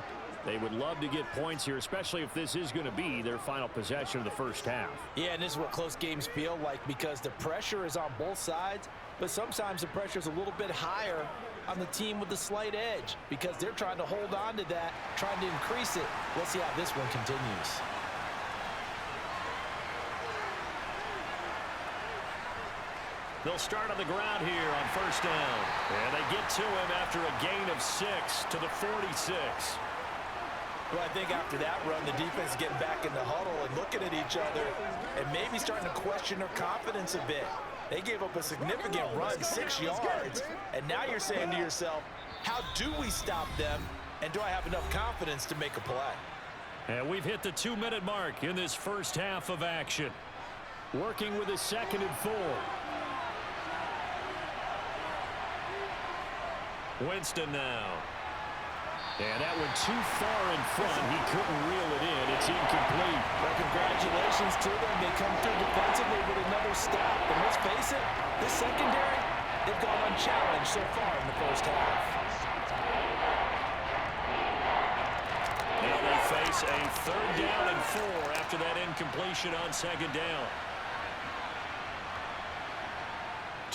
They would love to get points here, especially if this is going to be their final possession of the first half. Yeah, and this is what close games feel like because the pressure is on both sides, but sometimes the pressure is a little bit higher on the team with the slight edge because they're trying to hold on to that, trying to increase it. Let's see how this one continues. They'll start on the ground here on first down. And they get to him after a gain of 6 to the 46. Well, I think after that run, the defense is getting back in the huddle and looking at each other and maybe starting to question their confidence a bit. They gave up a significant run, 6 yards, and now you're saying to yourself, how do we stop them, and do I have enough confidence to make a play? And we've hit the 2-minute mark in this first half of action. Working with a 2nd and 4. Winston now. And that went too far in front. He couldn't reel it in. It's incomplete. Well, congratulations to them. They come through defensively with another stop. And let's face it, this secondary, they've gone unchallenged so far in the first half. Now they face a 3rd down and 4 after that incompletion on 2nd down.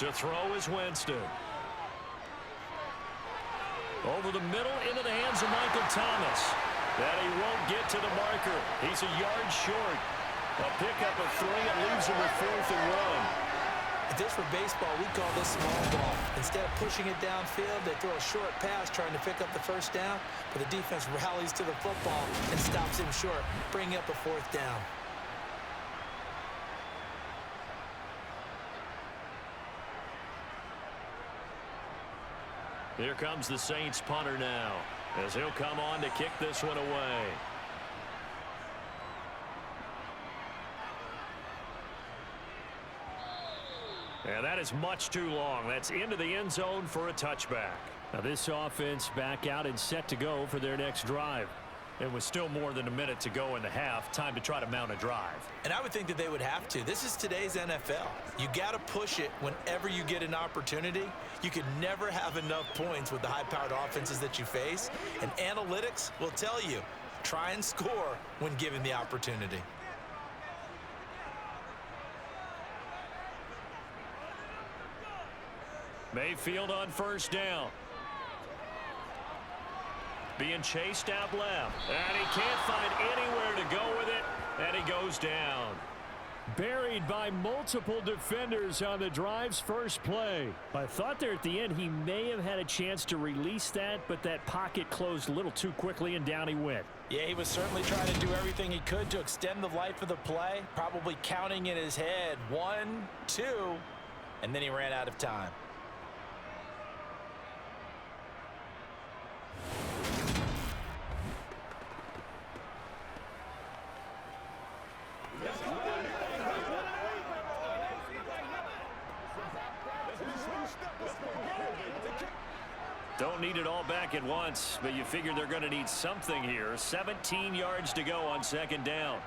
To throw is Winston. Over the middle into the hands of Michael Thomas. That he won't get to the marker. He's a yard short. A pickup of 3 and leaves him with 4th and 1. If this were baseball, we'd call this small ball. Instead of pushing it downfield, they throw a short pass trying to pick up the first down, but the defense rallies to the football and stops him short, bringing up a 4th down. Here comes the Saints punter now, as he'll come on to kick this one away. And that is much too long. That's into the end zone for a touchback. Now this offense back out and set to go for their next drive. It was still more than a minute to go in the half. Time to try to mount a drive. And I would think that they would have to. This is today's NFL. You got to push it whenever you get an opportunity. You can never have enough points with the high-powered offenses that you face. And analytics will tell you, try and score when given the opportunity. Mayfield on first down. Being chased out left. And he can't find anywhere to go with it. And he goes down. Buried by multiple defenders on the drive's first play. I thought there at the end he may have had a chance to release that, but that pocket closed a little too quickly and down he went. Yeah, he was certainly trying to do everything he could to extend the life of the play. Probably counting in his head 1, 2, and then he ran out of time. Don't need it all back at once, but you figure they're going to need something here. 17 yards to go on 2nd down.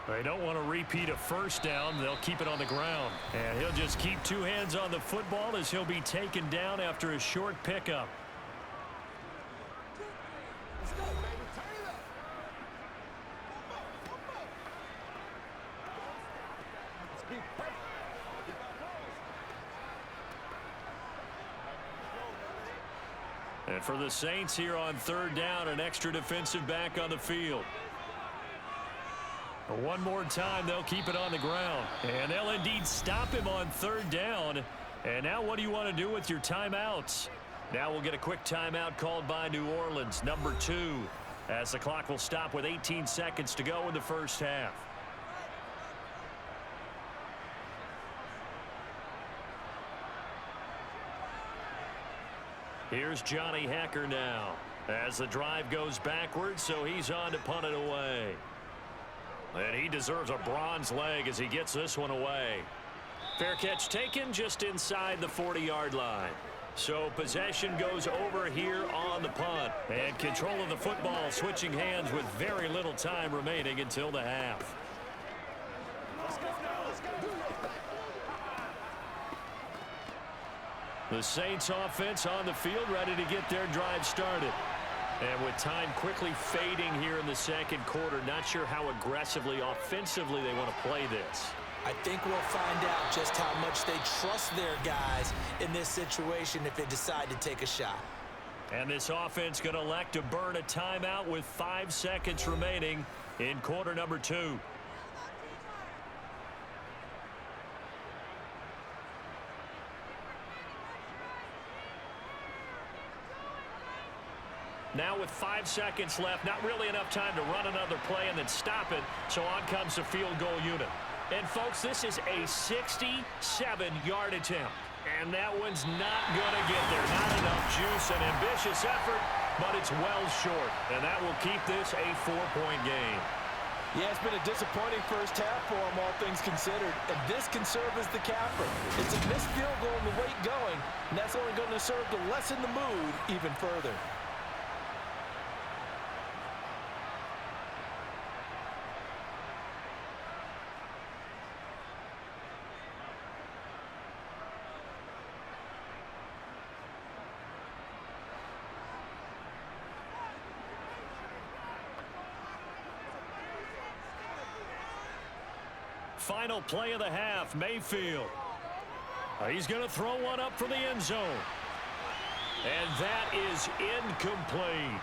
They don't want to repeat a first down. They'll keep it on the ground. And he'll just keep 2 hands on the football as he'll be taken down after a short pickup. And for the Saints here on 3rd down, an extra defensive back on the field. But one more time, they'll keep it on the ground. And they'll indeed stop him on 3rd down. And now what do you want to do with your timeouts? Now we'll get a quick timeout called by New Orleans, number 2, as the clock will stop with 18 seconds to go in the first half. Here's Johnny Hacker now as the drive goes backwards, so he's on to punt it away. And he deserves a bronze leg as he gets this one away. Fair catch taken just inside the 40-yard line. So possession goes over here on the punt. And control of the football switching hands with very little time remaining until the half. The Saints offense on the field, ready to get their drive started. And with time quickly fading here in the second quarter, not sure how aggressively, offensively they want to play this. I think we'll find out just how much they trust their guys in this situation if they decide to take a shot. And this offense going to elect to burn a timeout with 5 seconds remaining in quarter number 2. Now with 5 seconds left, not really enough time to run another play and then stop it, so on comes the field goal unit. And folks, this is a 67-yard attempt. And that one's not going to get there. Not enough juice, an ambitious effort, but it's well short. And that will keep this a 4-point game. Yeah, it's been a disappointing first half for them, all things considered. And this can serve as the capper. It's a missed field goal and the weight going, and that's only going to serve to lessen the mood even further. Final play of the half, Mayfield. He's going to throw one up for the end zone. And that is incomplete.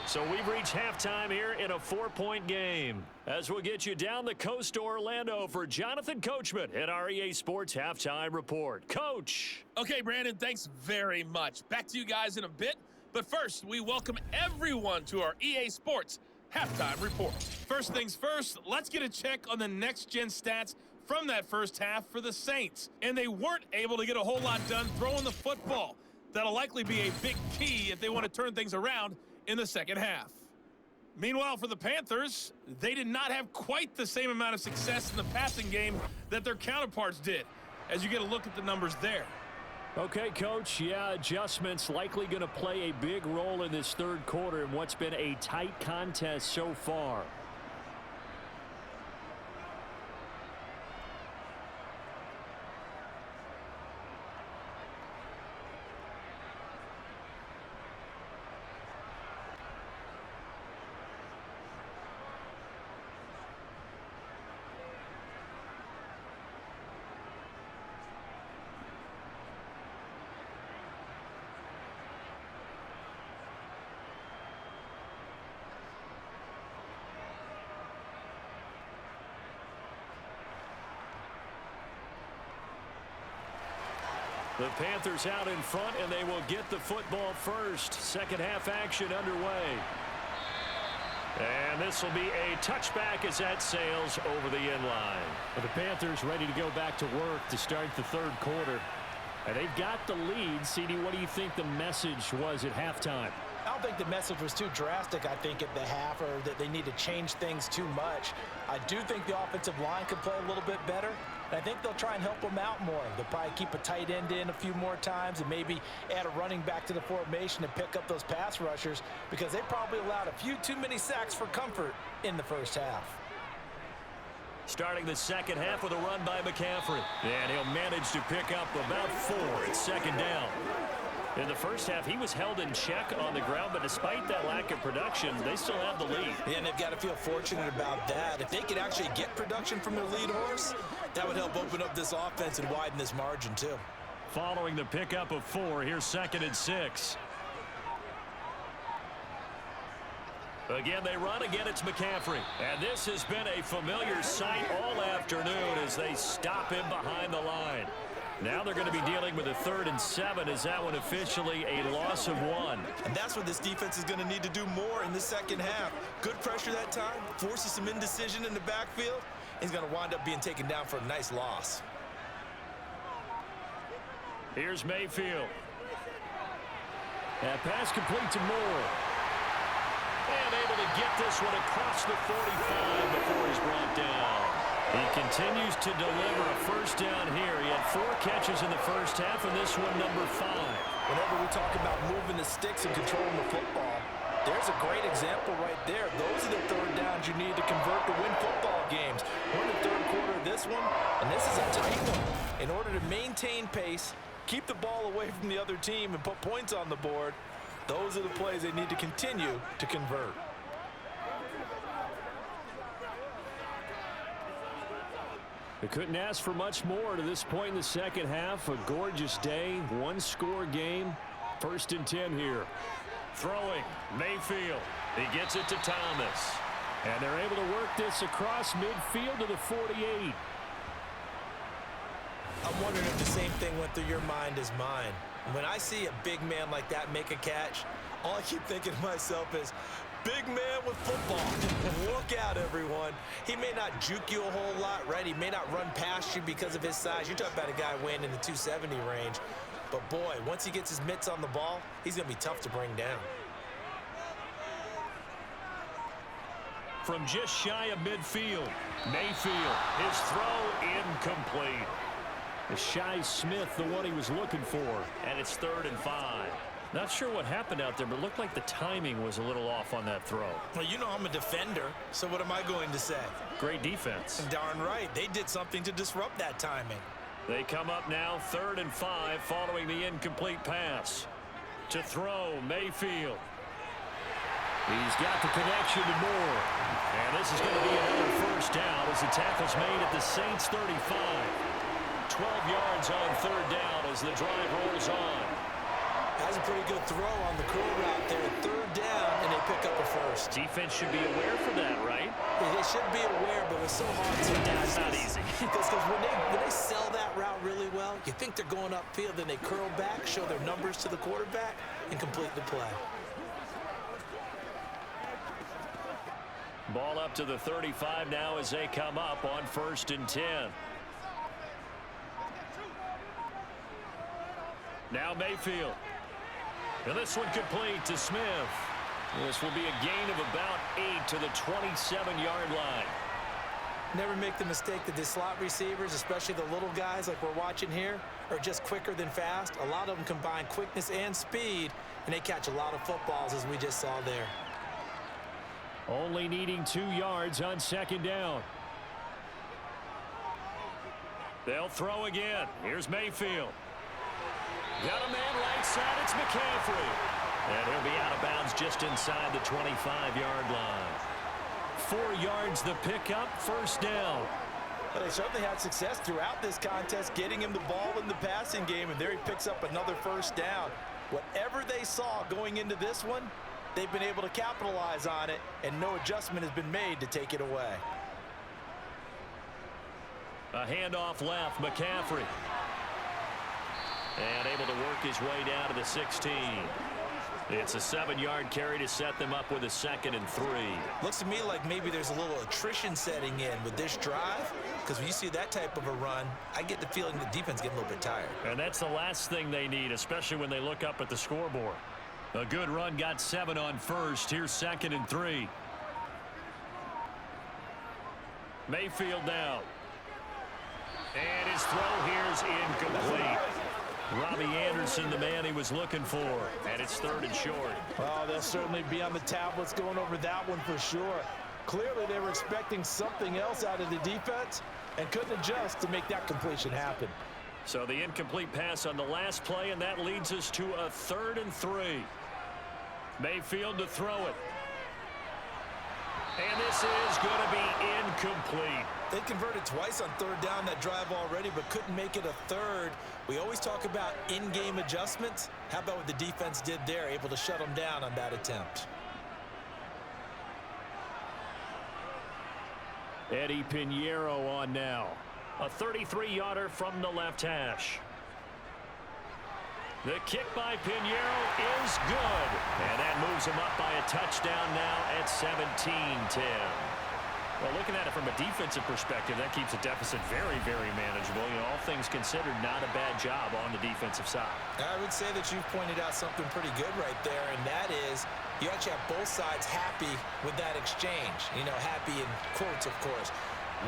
So we've reached halftime here in a 4-point game. As we'll get you down the coast to Orlando for Jonathan Coachman at our EA Sports Halftime Report. Coach. Okay, Brandon, thanks very much. Back to you guys in a bit. But first, we welcome everyone to our EA Sports Halftime Report. First things first, let's get a check on the next-gen stats from that first half for the Saints. And they weren't able to get a whole lot done throwing the football. That'll likely be a big key if they want to turn things around in the second half. Meanwhile, for the Panthers, they did not have quite the same amount of success in the passing game that their counterparts did, as you get a look at the numbers there. Okay, Coach, yeah, adjustments likely going to play a big role in this third quarter in what's been a tight contest so far. The Panthers out in front, and they will get the football first. Second half action underway. And this will be a touchback as that sails over the end line. Well, the Panthers ready to go back to work to start the third quarter. And they've got the lead. CD, what do you think the message was at halftime? I don't think the message was too drastic, I think, at the half, or that they need to change things too much. I do think the offensive line could play a little bit better. And I think they'll try and help them out more. They'll probably keep a tight end in a few more times and maybe add a running back to the formation and pick up those pass rushers, because they probably allowed a few too many sacks for comfort in the first half. Starting the second half with a run by McCaffrey. And he'll manage to pick up about 4 at second down. In the first half, he was held in check on the ground, but despite that lack of production, they still have the lead. Yeah, and they've got to feel fortunate about that. If they could actually get production from their lead horse, that would help open up this offense and widen this margin, too. Following the pickup of 4, here's 2nd and 6. Again, they run. Again, it's McCaffrey. And this has been a familiar sight all afternoon as they stop him behind the line. Now they're going to be dealing with a 3rd and 7. Is that one officially a loss of 1? And that's what this defense is going to need to do more in the second half. Good pressure that time, forces some indecision in the backfield. He's going to wind up being taken down for a nice loss. Here's Mayfield. That pass complete to Moore. And able to get this one across the 45 before he's brought down. He continues to deliver a first down here. He had 4 catches in the first half, and this one number 5. Whenever we talk about moving the sticks and controlling the football, there's a great example right there. Those are the third downs you need to convert to win football games. We're in the third quarter of this one, and this is a tight one. In order to maintain pace, keep the ball away from the other team and put points on the board, those are the plays they need to continue to convert. They couldn't ask for much more to this point in the second half. A gorgeous day, one-score game. 1st and 10 here. Throwing, Mayfield. He gets it to Thomas. And they're able to work this across midfield to the 48. I'm wondering if the same thing went through your mind as mine. When I see a big man like that make a catch, all I keep thinking to myself is, big man with football. Look out, everyone. He may not juke you a whole lot, right? He may not run past you because of his size. You're talking about a guy weighing in the 270 range. But, boy, once he gets his mitts on the ball, he's going to be tough to bring down. From just shy of midfield, Mayfield, his throw incomplete. Shai Smith, the one he was looking for, and it's 3rd and 5. Not sure what happened out there, but it looked like the timing was a little off on that throw. Well, you know I'm a defender, so what am I going to say? Great defense. Darn right. They did something to disrupt that timing. They come up now 3rd and 5 following the incomplete pass. To throw, Mayfield. He's got the connection to Moore. And this is going to be another 1st down as the tackle's made at the Saints 35. 12 yards on 3rd down as the drive rolls on. That's a pretty good throw on the curl route there. 3rd down, and they pick up a 1st. Defense should be aware for that, right? They should be aware, but it's so hard to do. It's not easy. Because when they sell that route really well, you think they're going upfield, then they curl back, show their numbers to the quarterback, and complete the play. Ball up to the 35 now as they come up on 1st and 10. Now Mayfield. And this one complete to Smith. This will be a gain of about 8 to the 27-yard line. Never make the mistake that the slot receivers, especially the little guys like we're watching here, are just quicker than fast. A lot of them combine quickness and speed, and they catch a lot of footballs, as we just saw there. Only needing 2 yards on 2nd down. They'll throw again. Here's Mayfield. Got a man right side. It's McCaffrey. And he'll be out of bounds just inside the 25-yard line. 4 yards the pickup, 1st down. Well, they certainly had success throughout this contest, getting him the ball in the passing game, and there he picks up another 1st down. Whatever they saw going into this one, they've been able to capitalize on it, and no adjustment has been made to take it away. A handoff left, McCaffrey. And able to work his way down to the 16. It's a 7-yard carry to set them up with a 2nd and 3. Looks to me like maybe there's a little attrition setting in with this drive, because when you see that type of a run, I get the feeling the defense getting a little bit tired. And that's the last thing they need, especially when they look up at the scoreboard. A good run got 7 on 1st. Here's 2nd and 3. Mayfield now. And his throw here's incomplete. Robbie Anderson, the man he was looking for. And it's 3rd and short. Well, they'll certainly be on the tablets going over that one for sure. Clearly, they were expecting something else out of the defense and couldn't adjust to make that completion happen. So the incomplete pass on the last play, and that leads us to a 3rd and 3. Mayfield to throw it. And this is going to be incomplete. They converted twice on 3rd down that drive already, but couldn't make it a 3rd. We always talk about in-game adjustments. How about what the defense did there, able to shut them down on that attempt? Eddie Pinheiro on now. A 33-yarder from the left hash. The kick by Pinheiro is good. And that moves him up by a touchdown now at 17-10. Well, looking at it from a defensive perspective, that keeps the deficit very, very manageable. You know, all things considered, not a bad job on the defensive side. I would say that you've pointed out something pretty good right there, and that is you actually have both sides happy with that exchange. You know, happy in quotes, of course.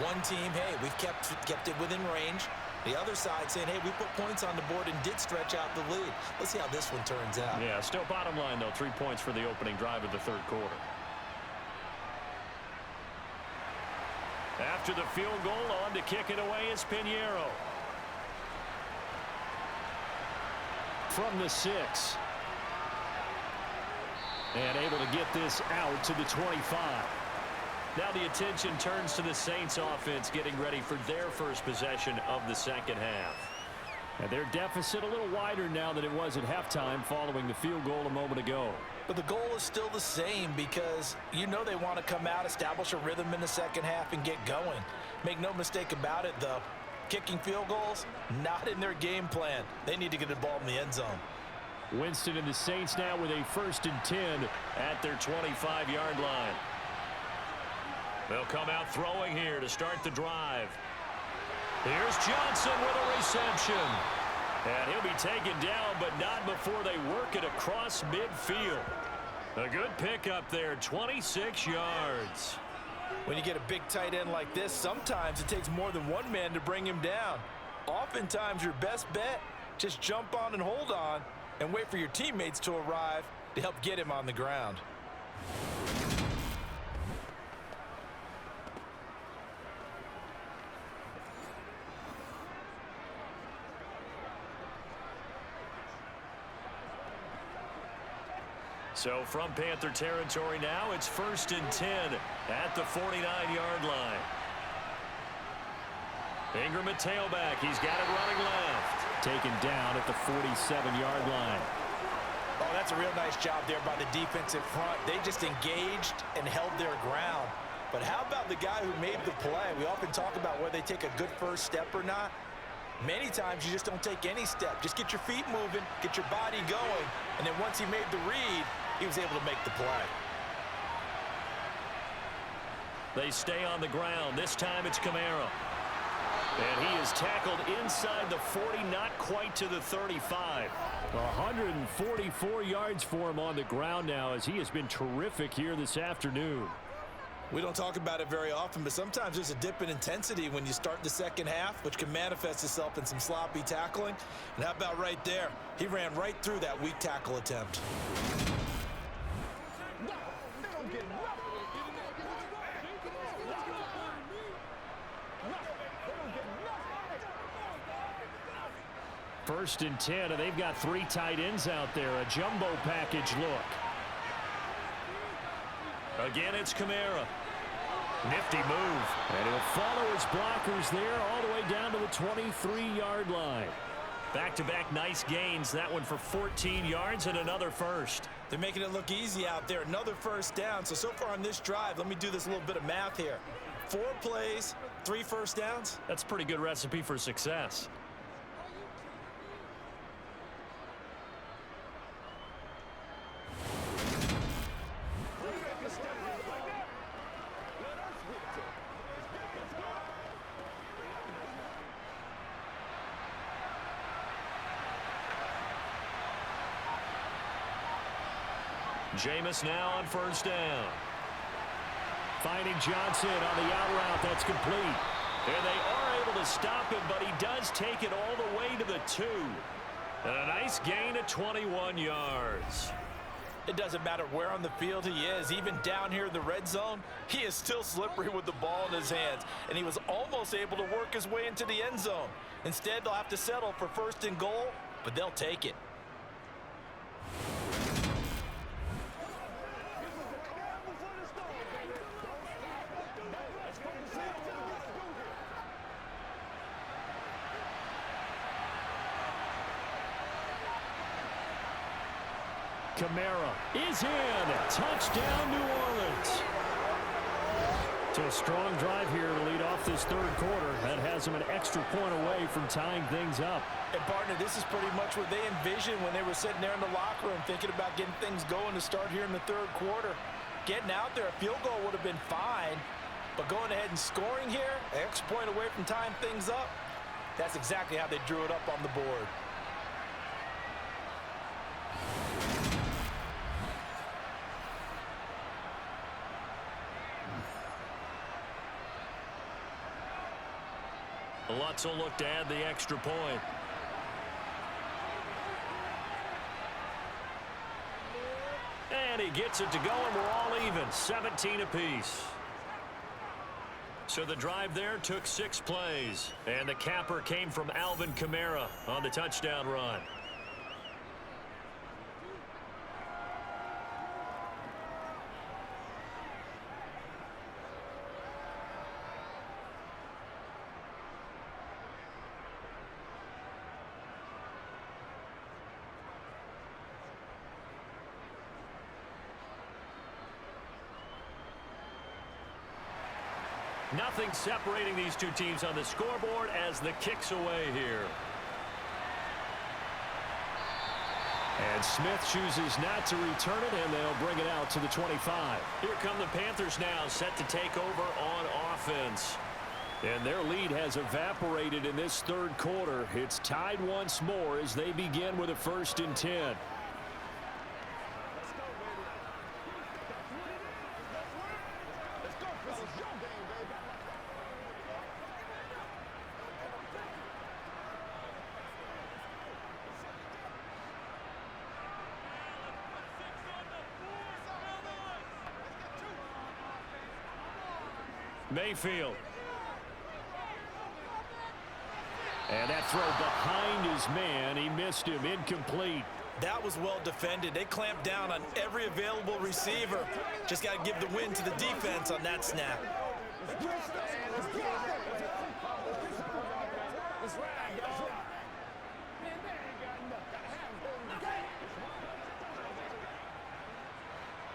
One team, hey, we've kept it within range. The other side saying, hey, we put points on the board and did stretch out the lead. Let's see how this one turns out. Yeah, still bottom line, though, 3 points for the opening drive of the 3rd quarter. After the field goal, on to kick it away is Pinheiro. from the 6. And able to get this out to the 25. Now the attention turns to the Saints offense getting ready for their first possession of the second half. And their deficit a little wider now than it was at halftime following the field goal a moment ago. But the goal is still the same because you know they want to come out, establish a rhythm in the second half, and get going. Make no mistake about it, though. Kicking field goals, not in their game plan. They need to get the ball in the end zone. Winston and the Saints now with a 1st and 10 at their 25-yard line. They'll come out throwing here to start the drive. Here's Johnson with a reception. And he'll be taken down, but not before they work it across midfield. A good pickup there, 26 yards. When you get a big tight end like this, sometimes it takes more than one man to bring him down. Oftentimes, your best bet, just jump on and hold on and wait for your teammates to arrive to help get him on the ground. So from Panther territory now, it's 1st and 10 at the 49-yard line. Ingram at tailback. He's got it running left. Taken down at the 47-yard line. Oh, that's a real nice job there by the defensive front. They just engaged and held their ground. But how about the guy who made the play? We often talk about whether they take a good first step or not. Many times you just don't take any step. Just get your feet moving, get your body going, and then once he made the read, he was able to make the play. They stay on the ground. This time it's Kamara. And he is tackled inside the 40, not quite to the 35. 144 yards for him on the ground now as he has been terrific here this afternoon. We don't talk about it very often, but sometimes there's a dip in intensity when you start the second half, which can manifest itself in some sloppy tackling. And how about right there? He ran right through that weak tackle attempt. First and 10, and they've got 3 tight ends out there. A jumbo package look. Again, it's Kamara. Nifty move. And he'll follow his blockers there all the way down to the 23-yard line. Back-to-back nice gains. That one for 14 yards and another first. They're making it look easy out there. Another first down. So far on this drive, let me do this little bit of math here. 4 plays, 3 first downs. That's a pretty good recipe for success. Jameis now on first down. Finding Johnson on the out route. That's complete. And they are able to stop him, but he does take it all the way to the 2. And a nice gain of 21 yards. It doesn't matter where on the field he is. Even down here in the red zone, he is still slippery with the ball in his hands. And he was almost able to work his way into the end zone. Instead, they'll have to settle for 1st and goal, but they'll take it. Kamara is in. Touchdown, New Orleans. So a strong drive here to lead off this 3rd quarter. That has them an extra point away from tying things up. And, partner, this is pretty much what they envisioned when they were sitting there in the locker room thinking about getting things going to start here in the 3rd quarter. Getting out there, a field goal would have been fine. But going ahead and scoring here, an extra point away from tying things up, that's exactly how they drew it up on the board. Lutz will look to add the extra point. And he gets it to go, and we're all even. 17 apiece. So the drive there took 6 plays. And the capper came from Alvin Kamara on the touchdown run. Nothing separating these two teams on the scoreboard as the kick's away here. And Smith chooses not to return it, and they'll bring it out to the 25. Here come the Panthers now, set to take over on offense. And their lead has evaporated in this third quarter. It's tied once more as they begin with a 1st and 10. Mayfield. And that throw behind his man. He missed him. Incomplete. That was well defended. They clamped down on every available receiver. Just got to give the win to the defense on that snap.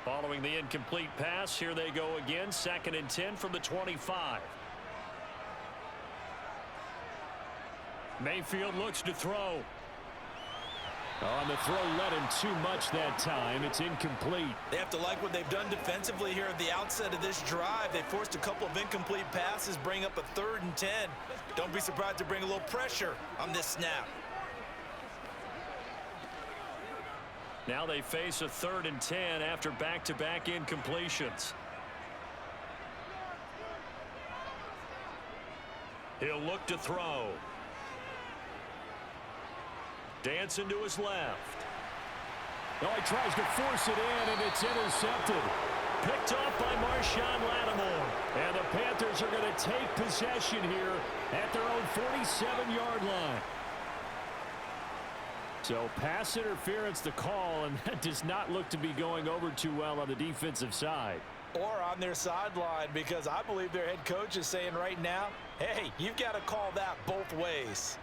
Following the incomplete pass, here they go again. 2nd and 10 from the 25. Mayfield looks to throw. On the throw, let him too much that time. It's incomplete. They have to like what they've done defensively here at the outset of this drive. They forced a couple of incomplete passes, bring up a 3rd and 10. Don't be surprised to bring a little pressure on this snap. Now they face a 3rd and 10 after back-to-back incompletions. He'll look to throw. Dancing to his left. Oh, he tries to force it in, and it's intercepted. Picked off by Marshawn Lattimore. And the Panthers are going to take possession here at their own 47-yard line. So pass interference the call, and that does not look to be going over too well on the defensive side. Or on their sideline, because I believe their head coach is saying right now, hey, you've got to call that both ways.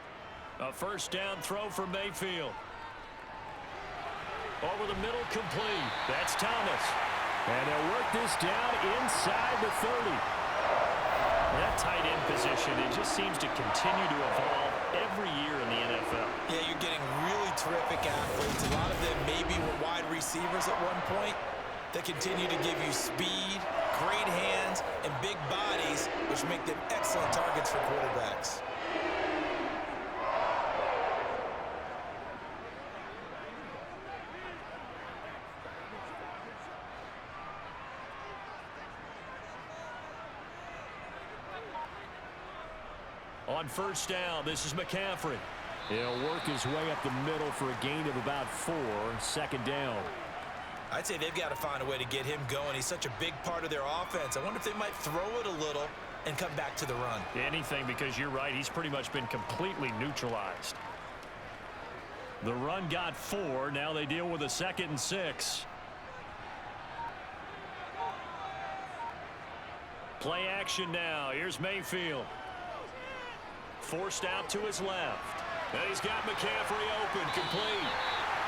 A 1st down throw for Mayfield. Over the middle, complete. That's Thomas. And they'll work this down inside the 30. That tight end position, it just seems to continue to evolve every year in the NFL. Yeah, you're getting really terrific athletes. A lot of them maybe were wide receivers at one point. They continue to give you speed, great hands, and big bodies, which make them excellent targets for quarterbacks. On 1st down, this is McCaffrey. He'll work his way up the middle for a gain of about 4. 2nd down. I'd say they've got to find a way to get him going. He's such a big part of their offense. I wonder if they might throw it a little and come back to the run. Anything, because you're right. He's pretty much been completely neutralized. The run got 4. Now they deal with a 2nd and 6. Play action now. Here's Mayfield. Forced out to his left. And he's got McCaffrey open, complete.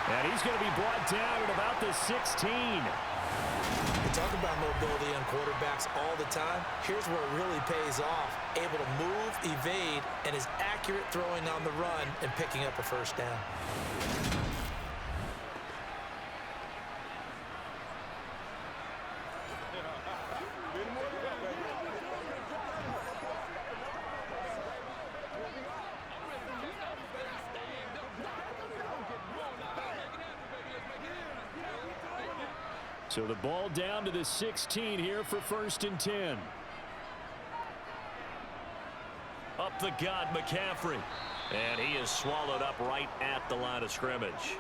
And he's going to be brought down at about the 16. We talk about mobility on quarterbacks all the time. Here's where it really pays off. Able to move, evade, and is accurate throwing on the run and picking up a 1st down. So the ball down to the 16 here for 1st and 10. Up the gut, McCaffrey. And he is swallowed up right at the line of scrimmage.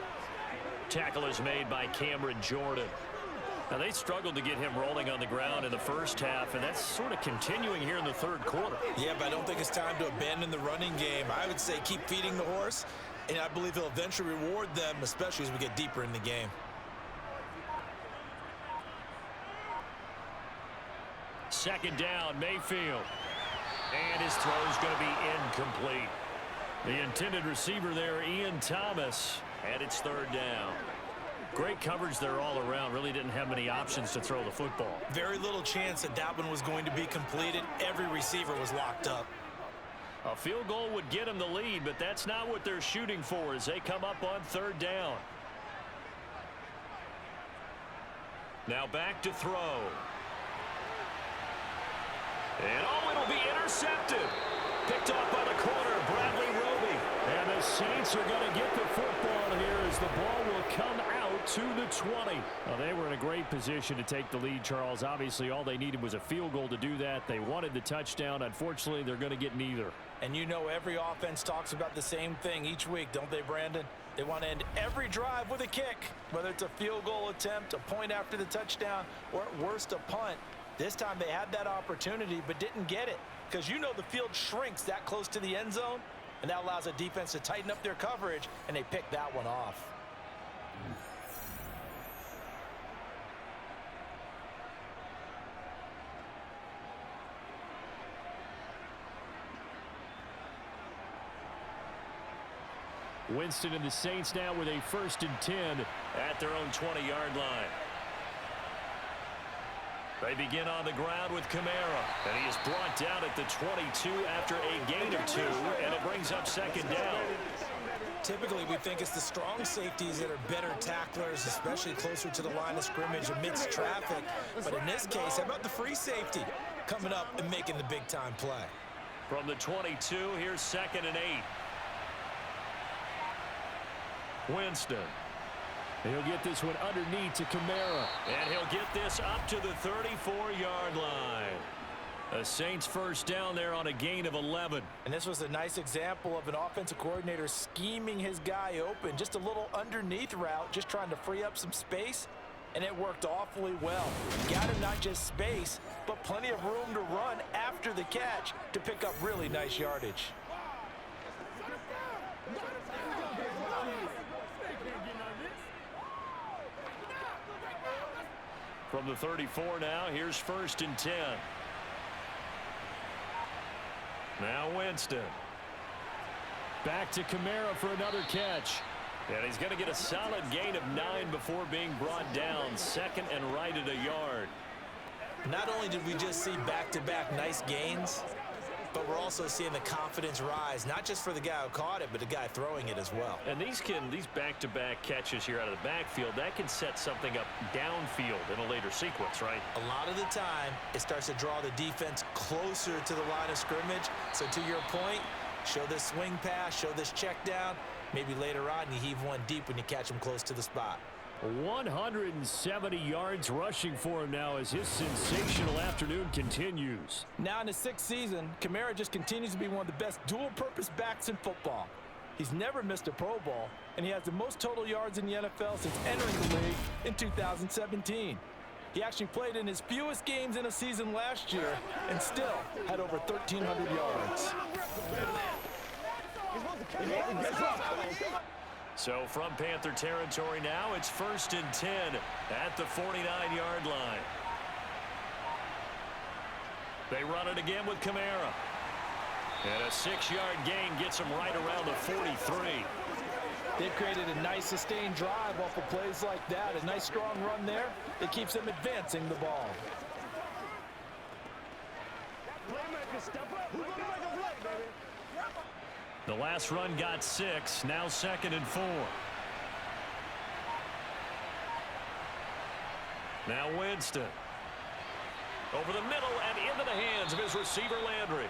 Tackle is made by Cameron Jordan. Now, they struggled to get him rolling on the ground in the 1st half, and that's sort of continuing here in the 3rd quarter. Yeah, but I don't think it's time to abandon the running game. I would say keep feeding the horse, and I believe he'll eventually reward them, especially as we get deeper in the game. 2nd down, Mayfield. And his throw is going to be incomplete. The intended receiver there, Ian Thomas, and it's 3rd down. Great coverage there all around. Really didn't have many options to throw the football. Very little chance that that one was going to be completed. Every receiver was locked up. A field goal would get them the lead, but that's not what they're shooting for as they come up on 3rd down. Now back to throw. And it'll be intercepted. Picked off by the corner, Bradley Roby. And the Saints are going to get the football here as the ball will come out to the 20. Well, they were in a great position to take the lead, Charles. Obviously, all they needed was a field goal to do that. They wanted the touchdown. Unfortunately, they're going to get neither. And you know every offense talks about the same thing each week, don't they, Brandon? They want to end every drive with a kick, whether it's a field goal attempt, a point after the touchdown, or at worst a punt. This time they had that opportunity but didn't get it because you know the field shrinks that close to the end zone, and that allows a defense to tighten up their coverage, and they pick that one off. Winston and the Saints now with a 1st and 10 at their own 20-yard line. They begin on the ground with Kamara, and he is brought down at the 22 after a gain of 2, and it brings up 2nd down. Typically, we think it's the strong safeties that are better tacklers, especially closer to the line of scrimmage amidst traffic. But in this case, how about the free safety coming up and making the big-time play? From the 22, here's 2nd and 8. Winston. He'll get this one underneath to Kamara. And he'll get this up to the 34-yard line. The Saints 1st down there on a gain of 11. And this was a nice example of an offensive coordinator scheming his guy open. Just a little underneath route, just trying to free up some space. And it worked awfully well. Got him not just space, but plenty of room to run after the catch to pick up really nice yardage. From the 34 now, here's 1st and 10. Now Winston. Back to Kamara for another catch. And he's going to get a solid gain of 9 before being brought down. 2nd and right at a yard. Not only did we just see back-to-back nice gains, but we're also seeing the confidence rise, not just for the guy who caught it, but the guy throwing it as well. And these back-to-back catches here out of the backfield, that can set something up downfield in a later sequence, right? A lot of the time, it starts to draw the defense closer to the line of scrimmage. So to your point, show this swing pass, show this check down. Maybe later on, you heave one deep when you catch him close to the spot. 170 yards rushing for him now as his sensational afternoon continues. Now in his 6th season, Kamara just continues to be one of the best dual-purpose backs in football. He's never missed a Pro Bowl, and he has the most total yards in the NFL since entering the league in 2017. He actually played in his fewest games in a season last year and still had over 1,300 yards. So from Panther territory now, it's 1st and 10 at the 49-yard line. They run it again with Kamara. And a 6-yard gain gets him right around the 43. They've created a nice sustained drive off of plays like that. A nice strong run there that keeps them advancing the ball. The last run got 6, now 2nd and 4. Now Winston. Over the middle and into the hands of his receiver Landry.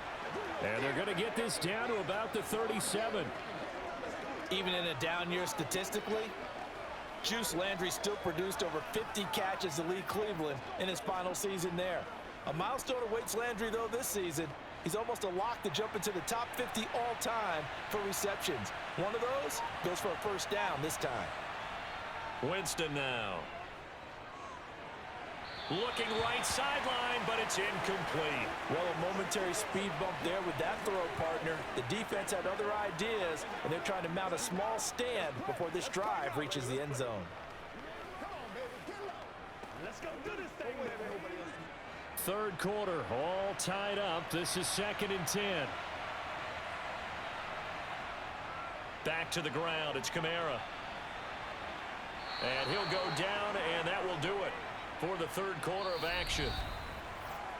And they're going to get this down to about the 37. Even in a down year statistically, Juice Landry still produced over 50 catches to lead Cleveland in his final season there. A milestone awaits Landry, though, this season. He's almost a lock to jump into the top 50 all-time for receptions. One of those goes for a 1st down this time. Winston now. Looking right sideline, but it's incomplete. Well, a momentary speed bump there with that throw, partner. The defense had other ideas, and they're trying to mount a small stand before this drive reaches the end zone. Let's go do this thing, baby. 3rd quarter, all tied up. This is 2nd and 10. Back to the ground. It's Kamara. And he'll go down, and that will do it for the third quarter of action.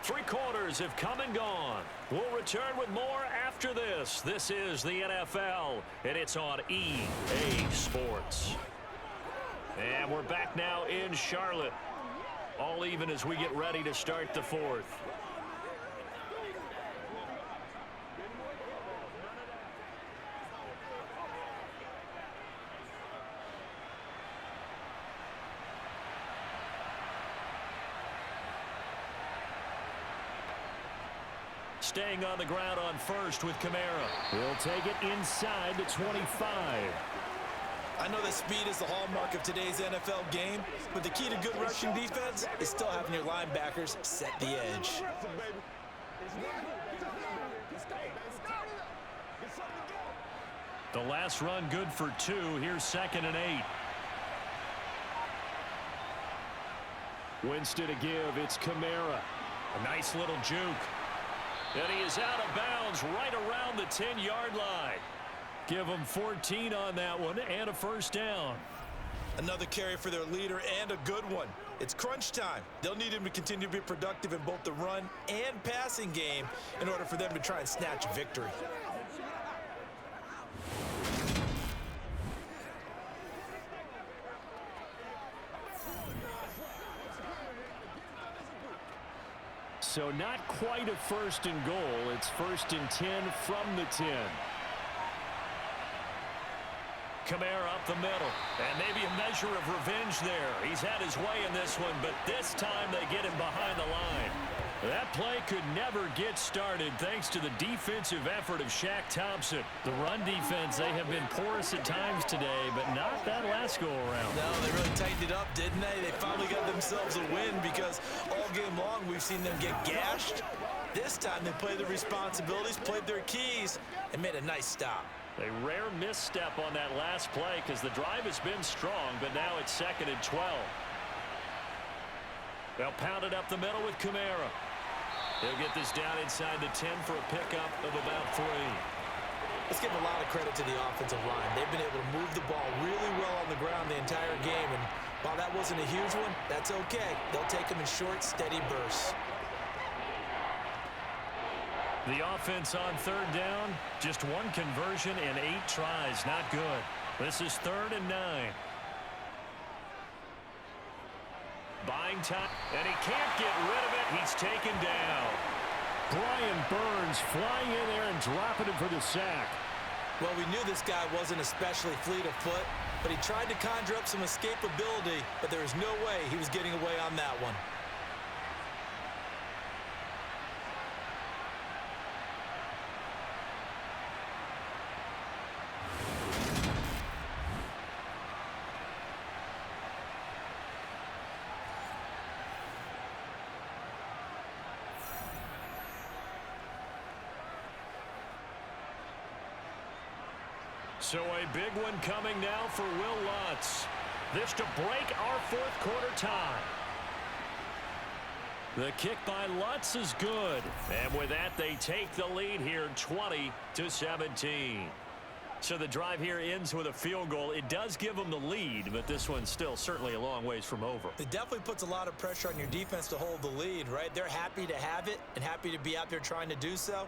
3 quarters have come and gone. We'll return with more after this. This is the NFL, and it's on EA Sports. And we're back now in Charlotte. All even as we get ready to start the fourth. Staying on the ground on first with Kamara. He'll take it inside the 25. I know that speed is the hallmark of today's NFL game, but the key to good rushing defense is still having your linebackers set the edge. The last run good for 2. Here's 2nd and 8. Winston to give. It's Kamara. A nice little juke. And he is out of bounds right around the 10-yard line. Give him 14 on that one and a first down. Another carry for their leader and a good one. It's crunch time. They'll need him to continue to be productive in both the run and passing game in order for them to try and snatch a victory. So not quite a 1st and goal. It's 1st and 10 from the 10. Kamara up the middle. And maybe a measure of revenge there. He's had his way in this one, but this time they get him behind the line. That play could never get started thanks to the defensive effort of Shaq Thompson. The run defense, they have been porous at times today, but not that last go-around. No, they really tightened it up, didn't they? They finally got themselves a win because all game long we've seen them get gashed. This time they played their responsibilities, played their keys, and made a nice stop. A rare misstep on that last play because the drive has been strong, but now it's 2nd and 12. They'll pound it up the middle with Kamara. He'll get this down inside the 10 for a pickup of about 3. Let's give a lot of credit to the offensive line. They've been able to move the ball really well on the ground the entire game, and while that wasn't a huge one, that's okay. They'll take them in short, steady bursts. The offense on 3rd down, just 1 conversion and 8 tries. Not good. This is 3rd and 9. Buying time, and he can't get rid of it. He's taken down. Brian Burns flying in there and dropping him for the sack. Well, we knew this guy wasn't especially fleet of foot, but he tried to conjure up some escapability, but there was no way he was getting away on that one. So a big one coming now for Will Lutz. This to break our 4th quarter tie. The kick by Lutz is good. And with that, they take the lead here 20-17. So the drive here ends with a field goal. It does give them the lead, but this one's still certainly a long ways from over. It definitely puts a lot of pressure on your defense to hold the lead, right? They're happy to have it and happy to be out there trying to do so.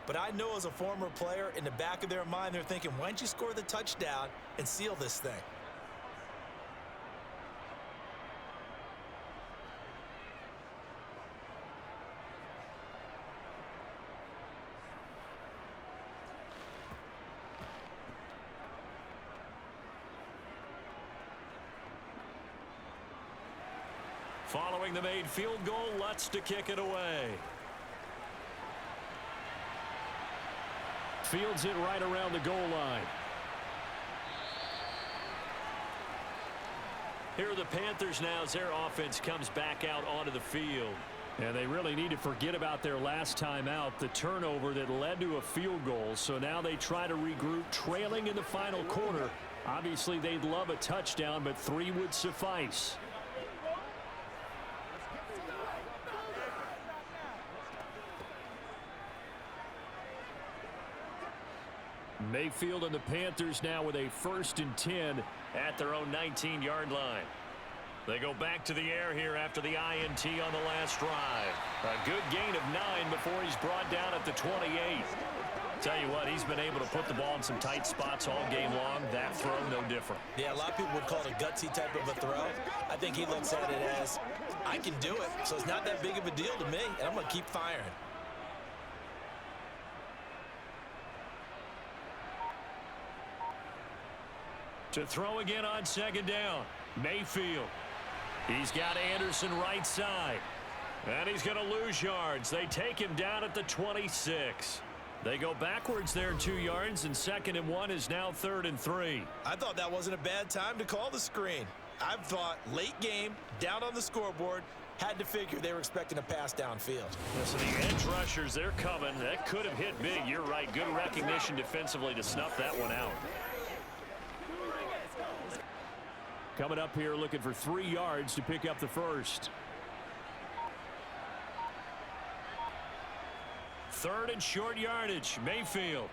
But I know as a former player, in the back of their mind, they're thinking, why don't you score the touchdown and seal this thing? Following the made field goal, Lutz to kick it away. Fields it right around the goal line. Here are the Panthers now as their offense comes back out onto the field. And they really need to forget about their last time out, the turnover that led to a field goal. So now they try to regroup, trailing in the final quarter. Obviously, they'd love a touchdown, but 3 would suffice. Mayfield and the Panthers now with a 1st and 10 at their own 19-yard line. They go back to the air here after the INT on the last drive. A good gain of 9 before he's brought down at the 28. Tell you what, he's been able to put the ball in some tight spots all game long. That throw, no different. Yeah, a lot of people would call it a gutsy type of a throw. I think he looks at it as, I can do it, so it's not that big of a deal to me, and I'm going to keep firing. To throw again on 2nd down, Mayfield. He's got Anderson right side. And he's going to lose yards. They take him down at the 26. They go backwards there 2 yards, and 2nd and 1 is now 3rd and 3. I thought that wasn't a bad time to call the screen. I thought late game, down on the scoreboard, had to figure they were expecting a pass downfield. So the edge rushers, they're coming. That could have hit big. You're right. Good recognition defensively to snuff that one out. Coming up here looking for 3 yards to pick up the first. 3rd and short yardage. Mayfield.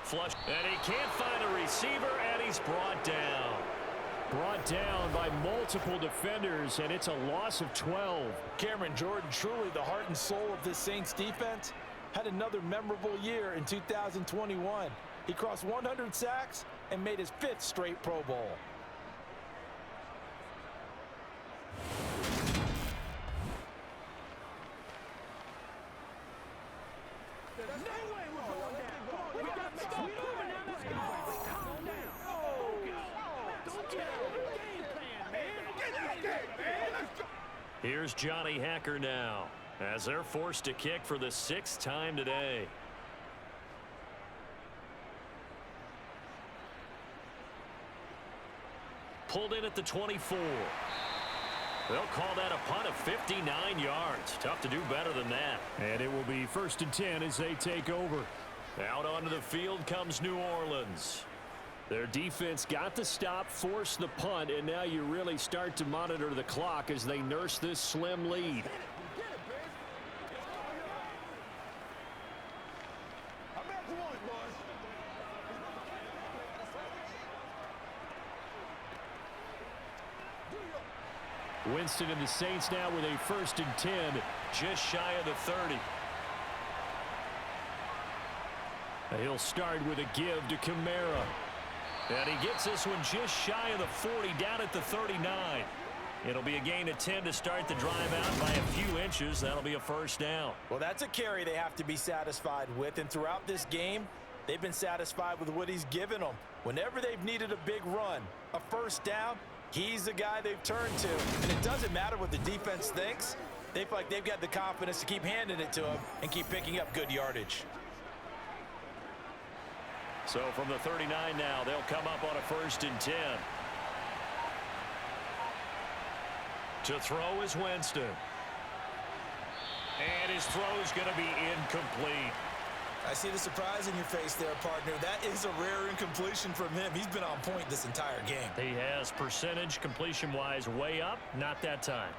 Flush. And he can't find a receiver, and he's brought down. Brought down by multiple defenders, and it's a loss of 12. Cameron Jordan, truly the heart and soul of this Saints defense, had another memorable year in 2021. He crossed 100 sacks and made his 5th straight Pro Bowl. Here's Johnny Hacker now, as they're forced to kick for the 6th time today. Pulled in at the 24. They'll call that a punt of 59 yards. Tough to do better than that. And it will be 1st and 10 as they take over. Out onto the field comes New Orleans. Their defense got the stop, forced the punt, and now you really start to monitor the clock as they nurse this slim lead. Winston and the Saints now with a 1st and 10, just shy of the 30. He'll start with a give to Kamara. And he gets this one just shy of the 40, down at the 39. It'll be a gain of 10 to start the drive out by a few inches. That'll be a 1st down. Well, that's a carry they have to be satisfied with. And throughout this game, they've been satisfied with what he's given them. Whenever they've needed a big run, a 1st down, he's the guy they've turned to. And it doesn't matter what the defense thinks. They feel like they've got the confidence to keep handing it to him and keep picking up good yardage. So from the 39 now, they'll come up on a 1st and 10. To throw is Winston. And his throw is going to be incomplete. I see the surprise in your face there, partner. That is a rare incompletion from him. He's been on point this entire game. He has percentage completion-wise way up. Not that time.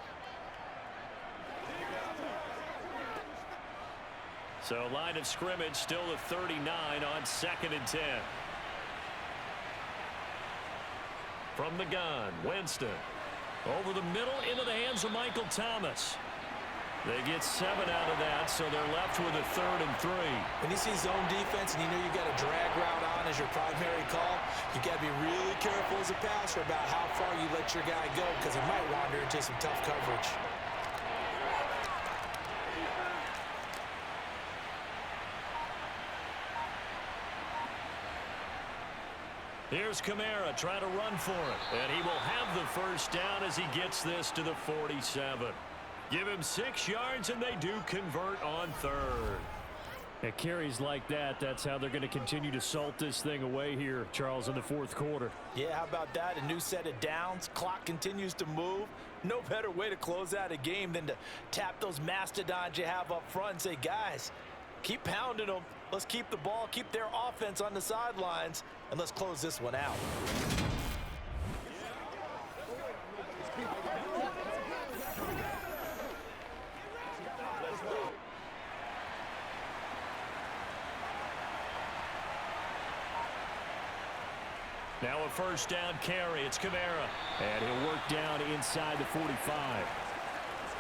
So line of scrimmage still the 39 on 2nd and 10. From the gun, Winston. Over the middle into the hands of Michael Thomas. They get 7 out of that, so they're left with a 3rd and 3. When you see zone defense and you know you've got a drag route on as your primary call, you got to be really careful as a passer about how far you let your guy go because he might wander into some tough coverage. Here's Kamara trying to run for it, and he will have the 1st down as he gets this to the 47. Give him 6 yards, and they do convert on 3rd. At carries like that, that's how they're going to continue to salt this thing away here, Charles, in the 4th quarter. Yeah, how about that? A new set of downs. Clock continues to move. No better way to close out a game than to tap those mastodons you have up front and say, guys, keep pounding them. Let's keep the ball, keep their offense on the sidelines, and let's close this one out. Now a first down carry. It's Kamara. And he'll work down inside the 45.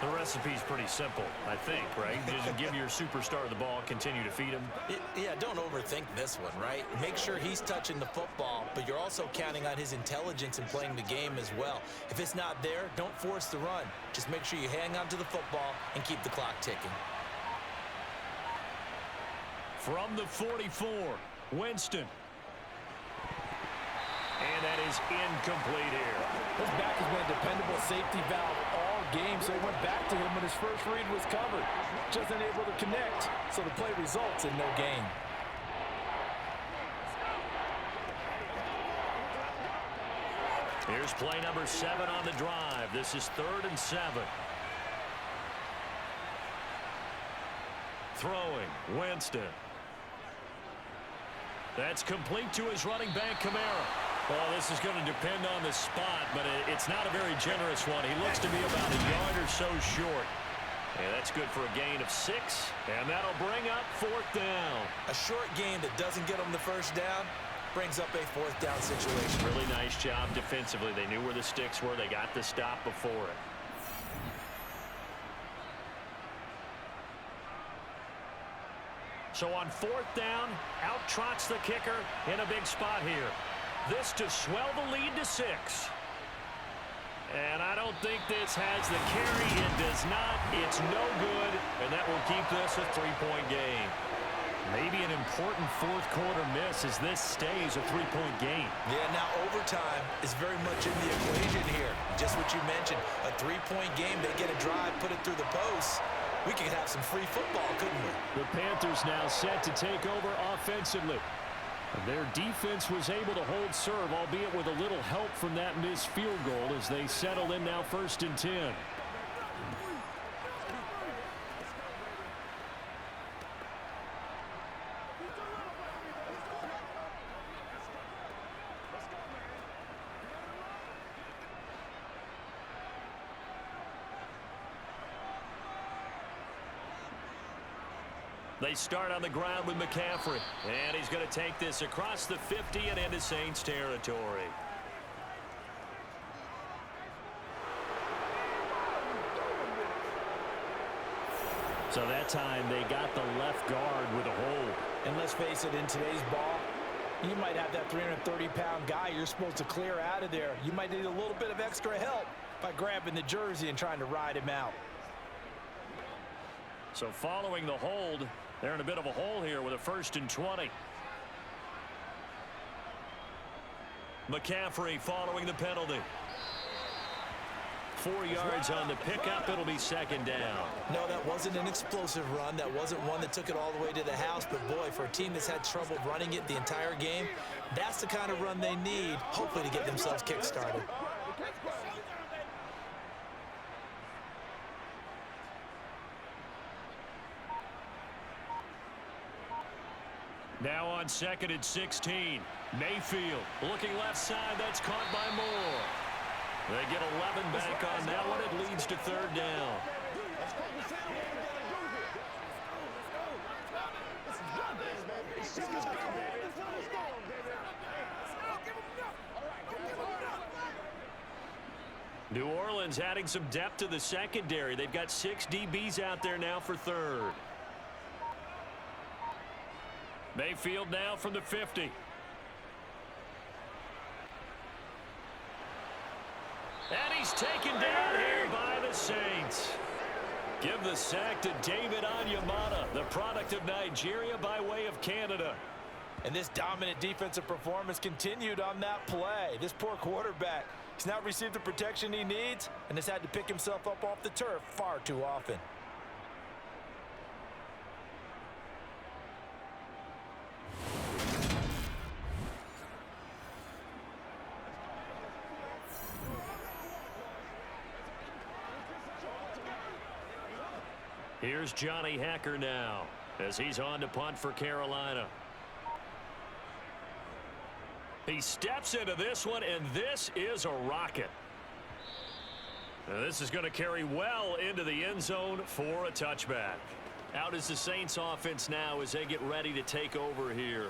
The recipe's pretty simple, I think, right? Just give your superstar the ball, continue to feed him. Yeah, don't overthink this one, right? Make sure he's touching the football, but you're also counting on his intelligence in playing the game as well. If it's not there, don't force the run. Just make sure you hang on to the football and keep the clock ticking. From the 44, Winston. And that is incomplete here. His back has been a dependable safety valve all game, so he went back to him when his first read was covered. Just unable to connect, so the play results in no gain. Here's play number 7 on the drive. This is 3rd and 7. Throwing, Winston. That's complete to his running back, Kamara. Well, this is going to depend on the spot, but it's not a very generous one. He looks to be about a yard or so short. And that's good for a gain of 6, and that'll bring up 4th down. A short gain that doesn't get him the first down brings up a 4th down situation. Really nice job defensively. They knew where the sticks were. They got the stop before it. So on 4th down, out trots the kicker in a big spot here. This to swell the lead to 6. And I don't think this has the carry. It does not. It's no good. And that will keep this a 3-point game. Maybe an important 4th quarter miss as this stays a 3-point game. Yeah, now overtime is very much in the equation here. Just what you mentioned, a 3-point game. They get a drive, put it through the posts. We could have some free football, couldn't we? The Panthers now set to take over offensively. Their defense was able to hold serve, albeit with a little help from that missed field goal as they settle in now 1st and 10. They start on the ground with McCaffrey. And he's going to take this across the 50 and into Saints territory. So that time they got the left guard with a hold. And let's face it, in today's ball, you might have that 330-pound guy you're supposed to clear out of there. You might need a little bit of extra help by grabbing the jersey and trying to ride him out. So following the hold, they're in a bit of a hole here with a 1st and 20. McCaffrey following the penalty. 4 yards on the pickup. It'll be 2nd down. No, that wasn't an explosive run. That wasn't one that took it all the way to the house. But, boy, for a team that's had trouble running it the entire game, that's the kind of run they need, hopefully, to get themselves kick-started. Now on 2nd and 16. Mayfield looking left side. That's caught by Moore. They get 11 back on that one. It leads to 3rd down. New Orleans adding some depth to the secondary. They've got 6 DBs out there now for 3rd. Mayfield now from the 50. And he's taken down here by the Saints. Give the sack to David Onyemata, the product of Nigeria by way of Canada. And this dominant defensive performance continued on that play. This poor quarterback, he's not received the protection he needs and has had to pick himself up off the turf far too often. Here's Johnny Hacker now as he's on to punt for Carolina. He steps into this one, and this is a rocket. Now this is going to carry well into the end zone for a touchback. Out is the Saints offense now as they get ready to take over here.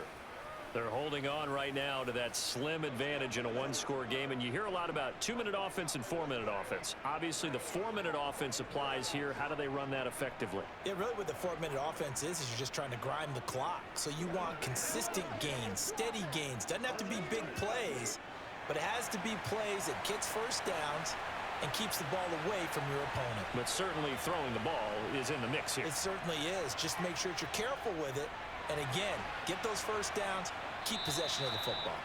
They're holding on right now to that slim advantage in a one-score game, and you hear a lot about 2-minute offense and 4-minute offense. Obviously, the 4-minute offense applies here. How do they run that effectively? Yeah, really what the 4-minute offense is you're just trying to grind the clock. So you want consistent gains, steady gains. Doesn't have to be big plays, but it has to be plays that gets first downs and keeps the ball away from your opponent. But certainly throwing the ball is in the mix here. It certainly is. Just make sure that you're careful with it. And again, get those first downs, keep possession of the football.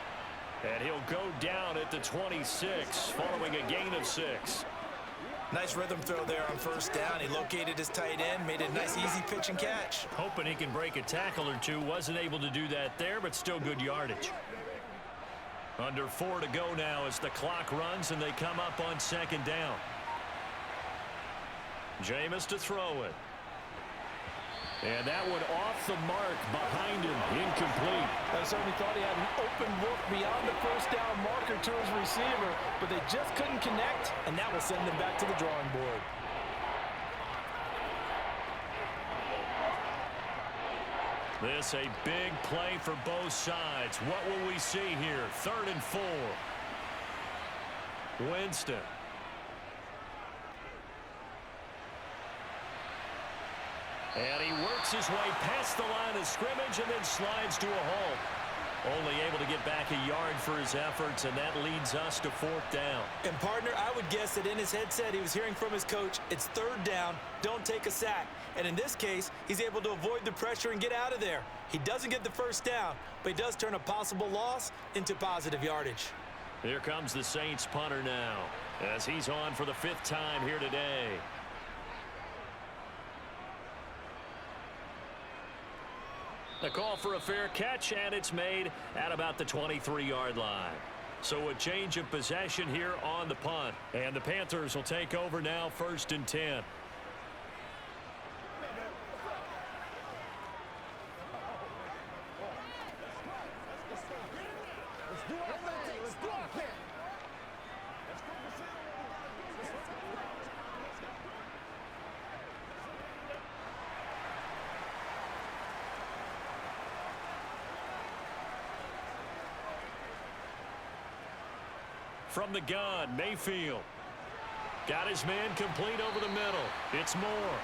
And he'll go down at the 26, following a gain of 6. Nice rhythm throw there on first down. He located his tight end, made a nice easy pitch and catch. Hoping he can break a tackle or two. Wasn't able to do that there, but still good yardage. Under 4 to go now as the clock runs and they come up on second down. Jameis to throw it. And that one off the mark behind him. Incomplete. I certainly thought he had an open look beyond the first down marker to his receiver, but they just couldn't connect, and that will send them back to the drawing board. This a big play for both sides. What will we see here? 3rd and 4. Winston. And he works his way past the line of scrimmage and then slides to a halt. Only able to get back a yard for his efforts, and that leads us to 4th down. And, partner, I would guess that in his headset he was hearing from his coach, it's 3rd down, don't take a sack. And in this case, he's able to avoid the pressure and get out of there. He doesn't get the first down, but he does turn a possible loss into positive yardage. Here comes the Saints punter now, as he's on for the 5th time here today. The call for a fair catch, and it's made at about the 23-yard line. So a change of possession here on the punt. And the Panthers will take over now, 1st and 10. From the gun, Mayfield. Got his man complete over the middle. It's Moore.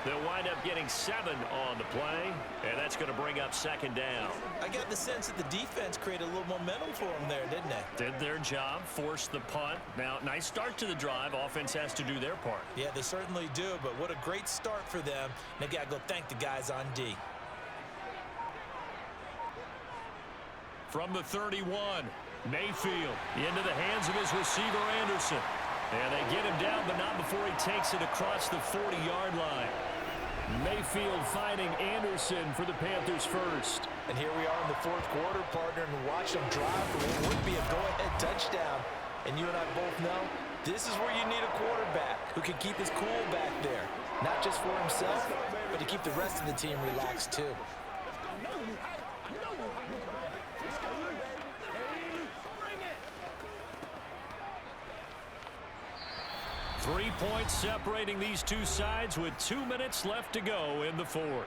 They'll wind up getting 7 on the play, and that's going to bring up 2nd down. I got the sense that the defense created a little momentum for him there, didn't they? Did their job, forced the punt. Now, nice start to the drive. Offense has to do their part. Yeah, they certainly do, but what a great start for them. And they got to go thank the guys on D. From the 31, Mayfield into the hands of his receiver, Anderson. And they get him down, but not before he takes it across the 40-yard line. Mayfield finding Anderson for the Panthers first. And here we are in the 4th quarter, partner, and watch them drive for what would be a go-ahead touchdown. And you and I both know this is where you need a quarterback who can keep his cool back there. Not just for himself, but to keep the rest of the team relaxed too. 3 points separating these two sides with 2 minutes left to go in the 4th.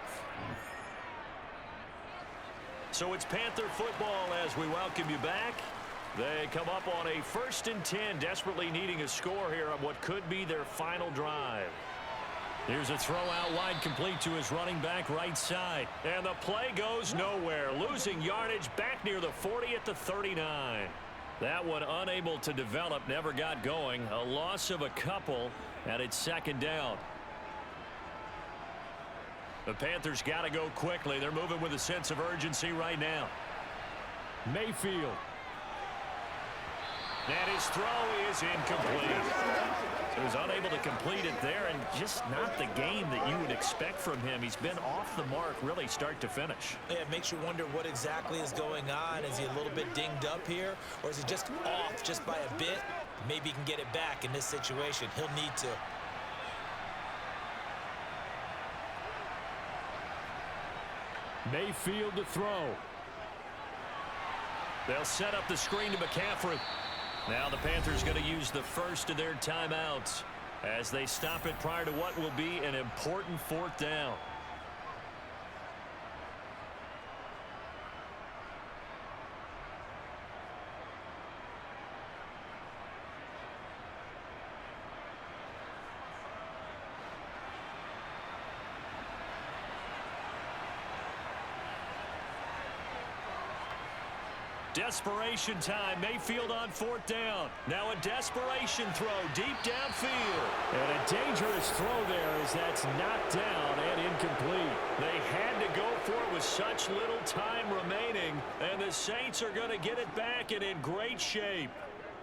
So it's Panther football as we welcome you back. They come up on a 1st and 10, desperately needing a score here on what could be their final drive. Here's a throw out wide, complete to his running back right side. And the play goes nowhere, losing yardage back near the 40 at the 39. That one unable to develop, never got going. A loss of a couple, and it's 2nd down. The Panthers got to go quickly. They're moving with a sense of urgency right now. Mayfield. And his throw is incomplete. He was unable to complete it there, and just not the game that you would expect from him. He's been off the mark really start to finish. Yeah, it makes you wonder what exactly is going on. Is he a little bit dinged up here, or is he just off just by a bit? Maybe he can get it back in this situation. He'll need to. Mayfield to throw. They'll set up the screen to McCaffrey. Now the Panthers going to use the first of their timeouts as they stop it prior to what will be an important 4th down. Desperation time. Mayfield on 4th down. Now a desperation throw deep downfield. And a dangerous throw there as that's knocked down and incomplete. They had to go for it with such little time remaining, and the Saints are going to get it back and in great shape.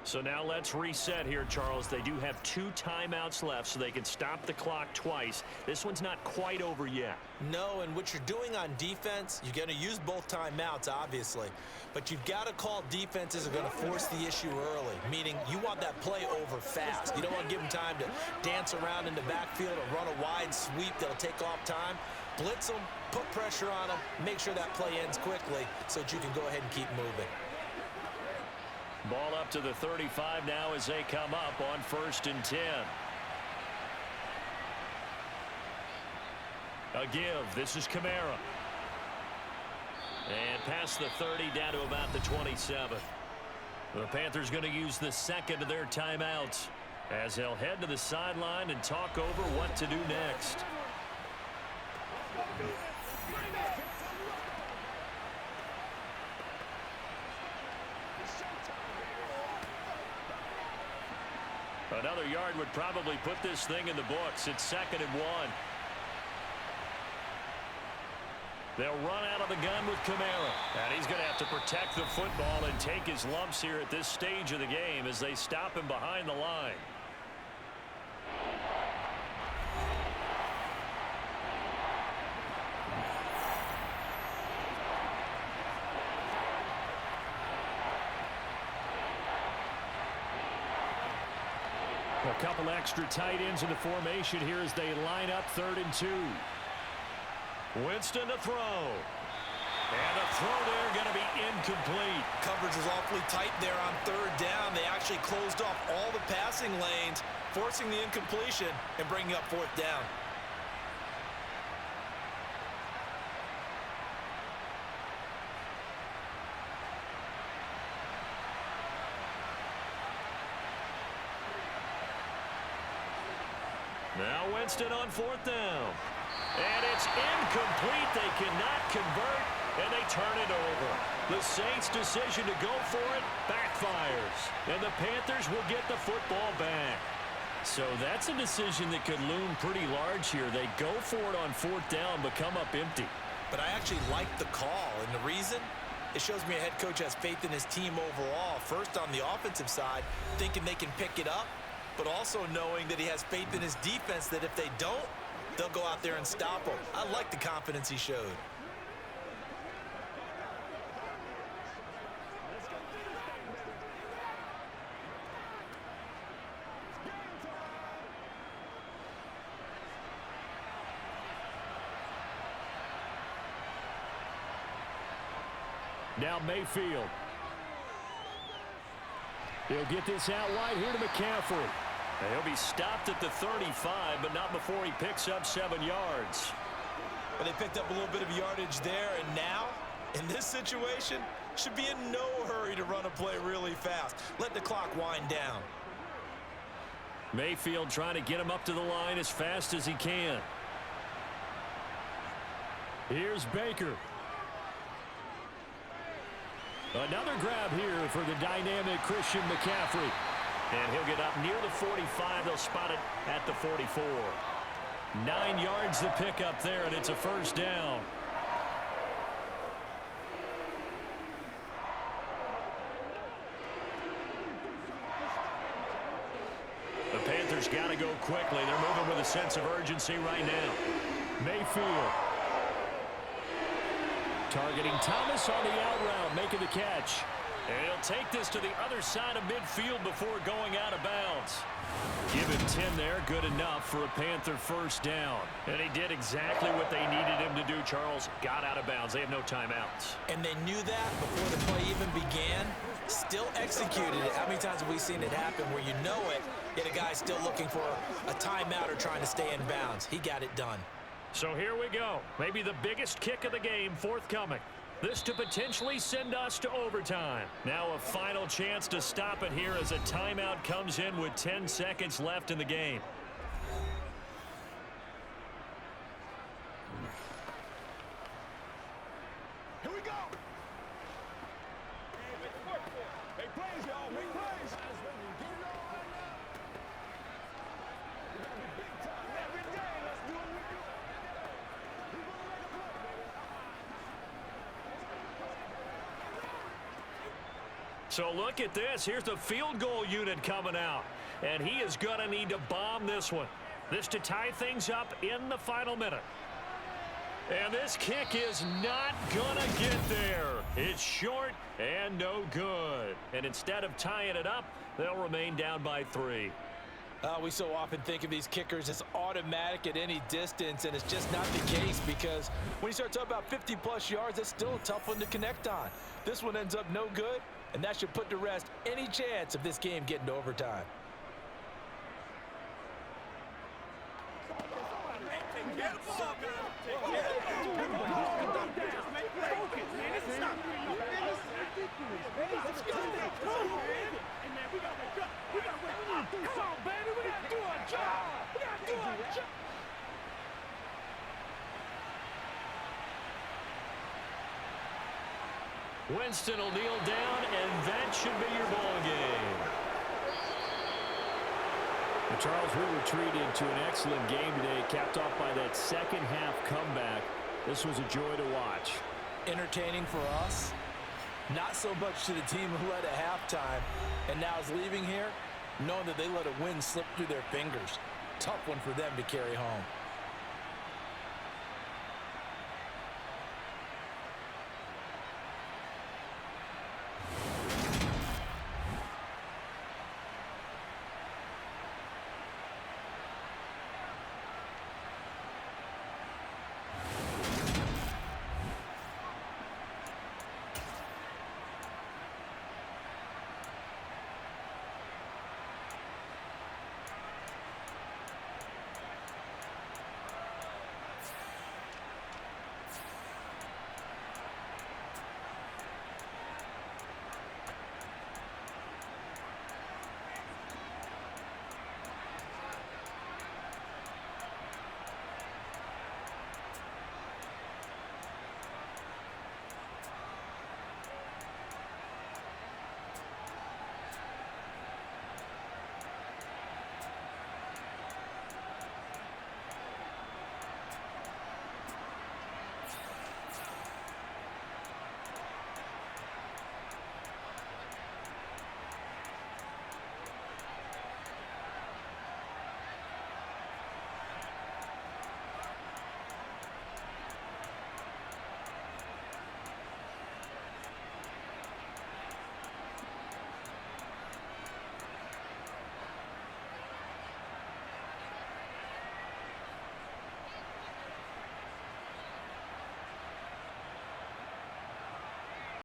So now let's reset here, Charles. They do have 2 timeouts left, so they can stop the clock twice. This one's not quite over yet. No, and what you're doing on defense, you're going to use both timeouts, obviously. But you've got to call defenses are going to force the issue early, meaning you want that play over fast. You don't want to give them time to dance around in the backfield or run a wide sweep that'll take off time. Blitz them, put pressure on them, make sure that play ends quickly so that you can go ahead and keep moving. Ball up to the 35 now as they come up on 1st and 10. A give. This is Kamara. And past the 30 down to about the 27. The Panthers going to use the second of their timeouts as they'll head to the sideline and talk over what to do next. Another yard would probably put this thing in the books. It's 2nd and 1. They'll run out of the gun with Kamara. And he's going to have to protect the football and take his lumps here at this stage of the game as they stop him behind the line. A couple extra tight ends in the formation here as they line up 3rd and 2. Winston to throw. And the throw there going to be incomplete. Coverage was awfully tight there on 3rd down. They actually closed off all the passing lanes, forcing the incompletion and bringing up 4th down. Now Winston on 4th down. And it's incomplete. They cannot convert, and they turn it over. The Saints' decision to go for it backfires, and the Panthers will get the football back. So that's a decision that could loom pretty large here. They go for it on 4th down, but come up empty. But I actually like the call, and the reason? It shows me a head coach has faith in his team overall. First on the offensive side, thinking they can pick it up, but also knowing that he has faith in his defense that if they don't, they'll go out there and stop them. I like the confidence he showed. Now Mayfield. He'll get this out wide here to McCaffrey. And he'll be stopped at the 35, but not before he picks up 7 yards. But they picked up a little bit of yardage there, and now, in this situation, should be in no hurry to run a play really fast. Let the clock wind down. Mayfield trying to get him up to the line as fast as he can. Here's Baker. Another grab here for the dynamic Christian McCaffrey. And he'll get up near the 45. They'll spot it at the 44. 9 yards to pick up there, and it's a 1st down. The Panthers got to go quickly. They're moving with a sense of urgency right now. Mayfield. Targeting Thomas on the out route, making the catch. And he'll take this to the other side of midfield before going out of bounds. Give him 10 there, good enough for a Panther 1st down. And he did exactly what they needed him to do, Charles. Got out of bounds. They have no timeouts. And they knew that before the play even began. Still executed it. How many times have we seen it happen where you know it, yet a guy's still looking for a timeout or trying to stay in bounds? He got it done. So here we go. Maybe the biggest kick of the game forthcoming. This to potentially send us to overtime. Now a final chance to stop it here as a timeout comes in with 10 seconds left in the game. Here we go. So look at this. Here's the field goal unit coming out. And he is going to need to bomb this one. This to tie things up in the final minute. And this kick is not going to get there. It's short and no good. And instead of tying it up, they'll remain down by 3. We so often think of these kickers as automatic at any distance, and it's just not the case because when you start talking about 50-plus yards, that's still a tough one to connect on. This one ends up no good, and that should put to rest any chance of this game getting to overtime. Winston will kneel down, and that should be your ball game. Well, Charles, we were treated to an excellent game today, capped off by that second-half comeback. This was a joy to watch. Entertaining for us, not so much to the team who led at halftime and now is leaving here knowing that they let a win slip through their fingers. Tough one for them to carry home.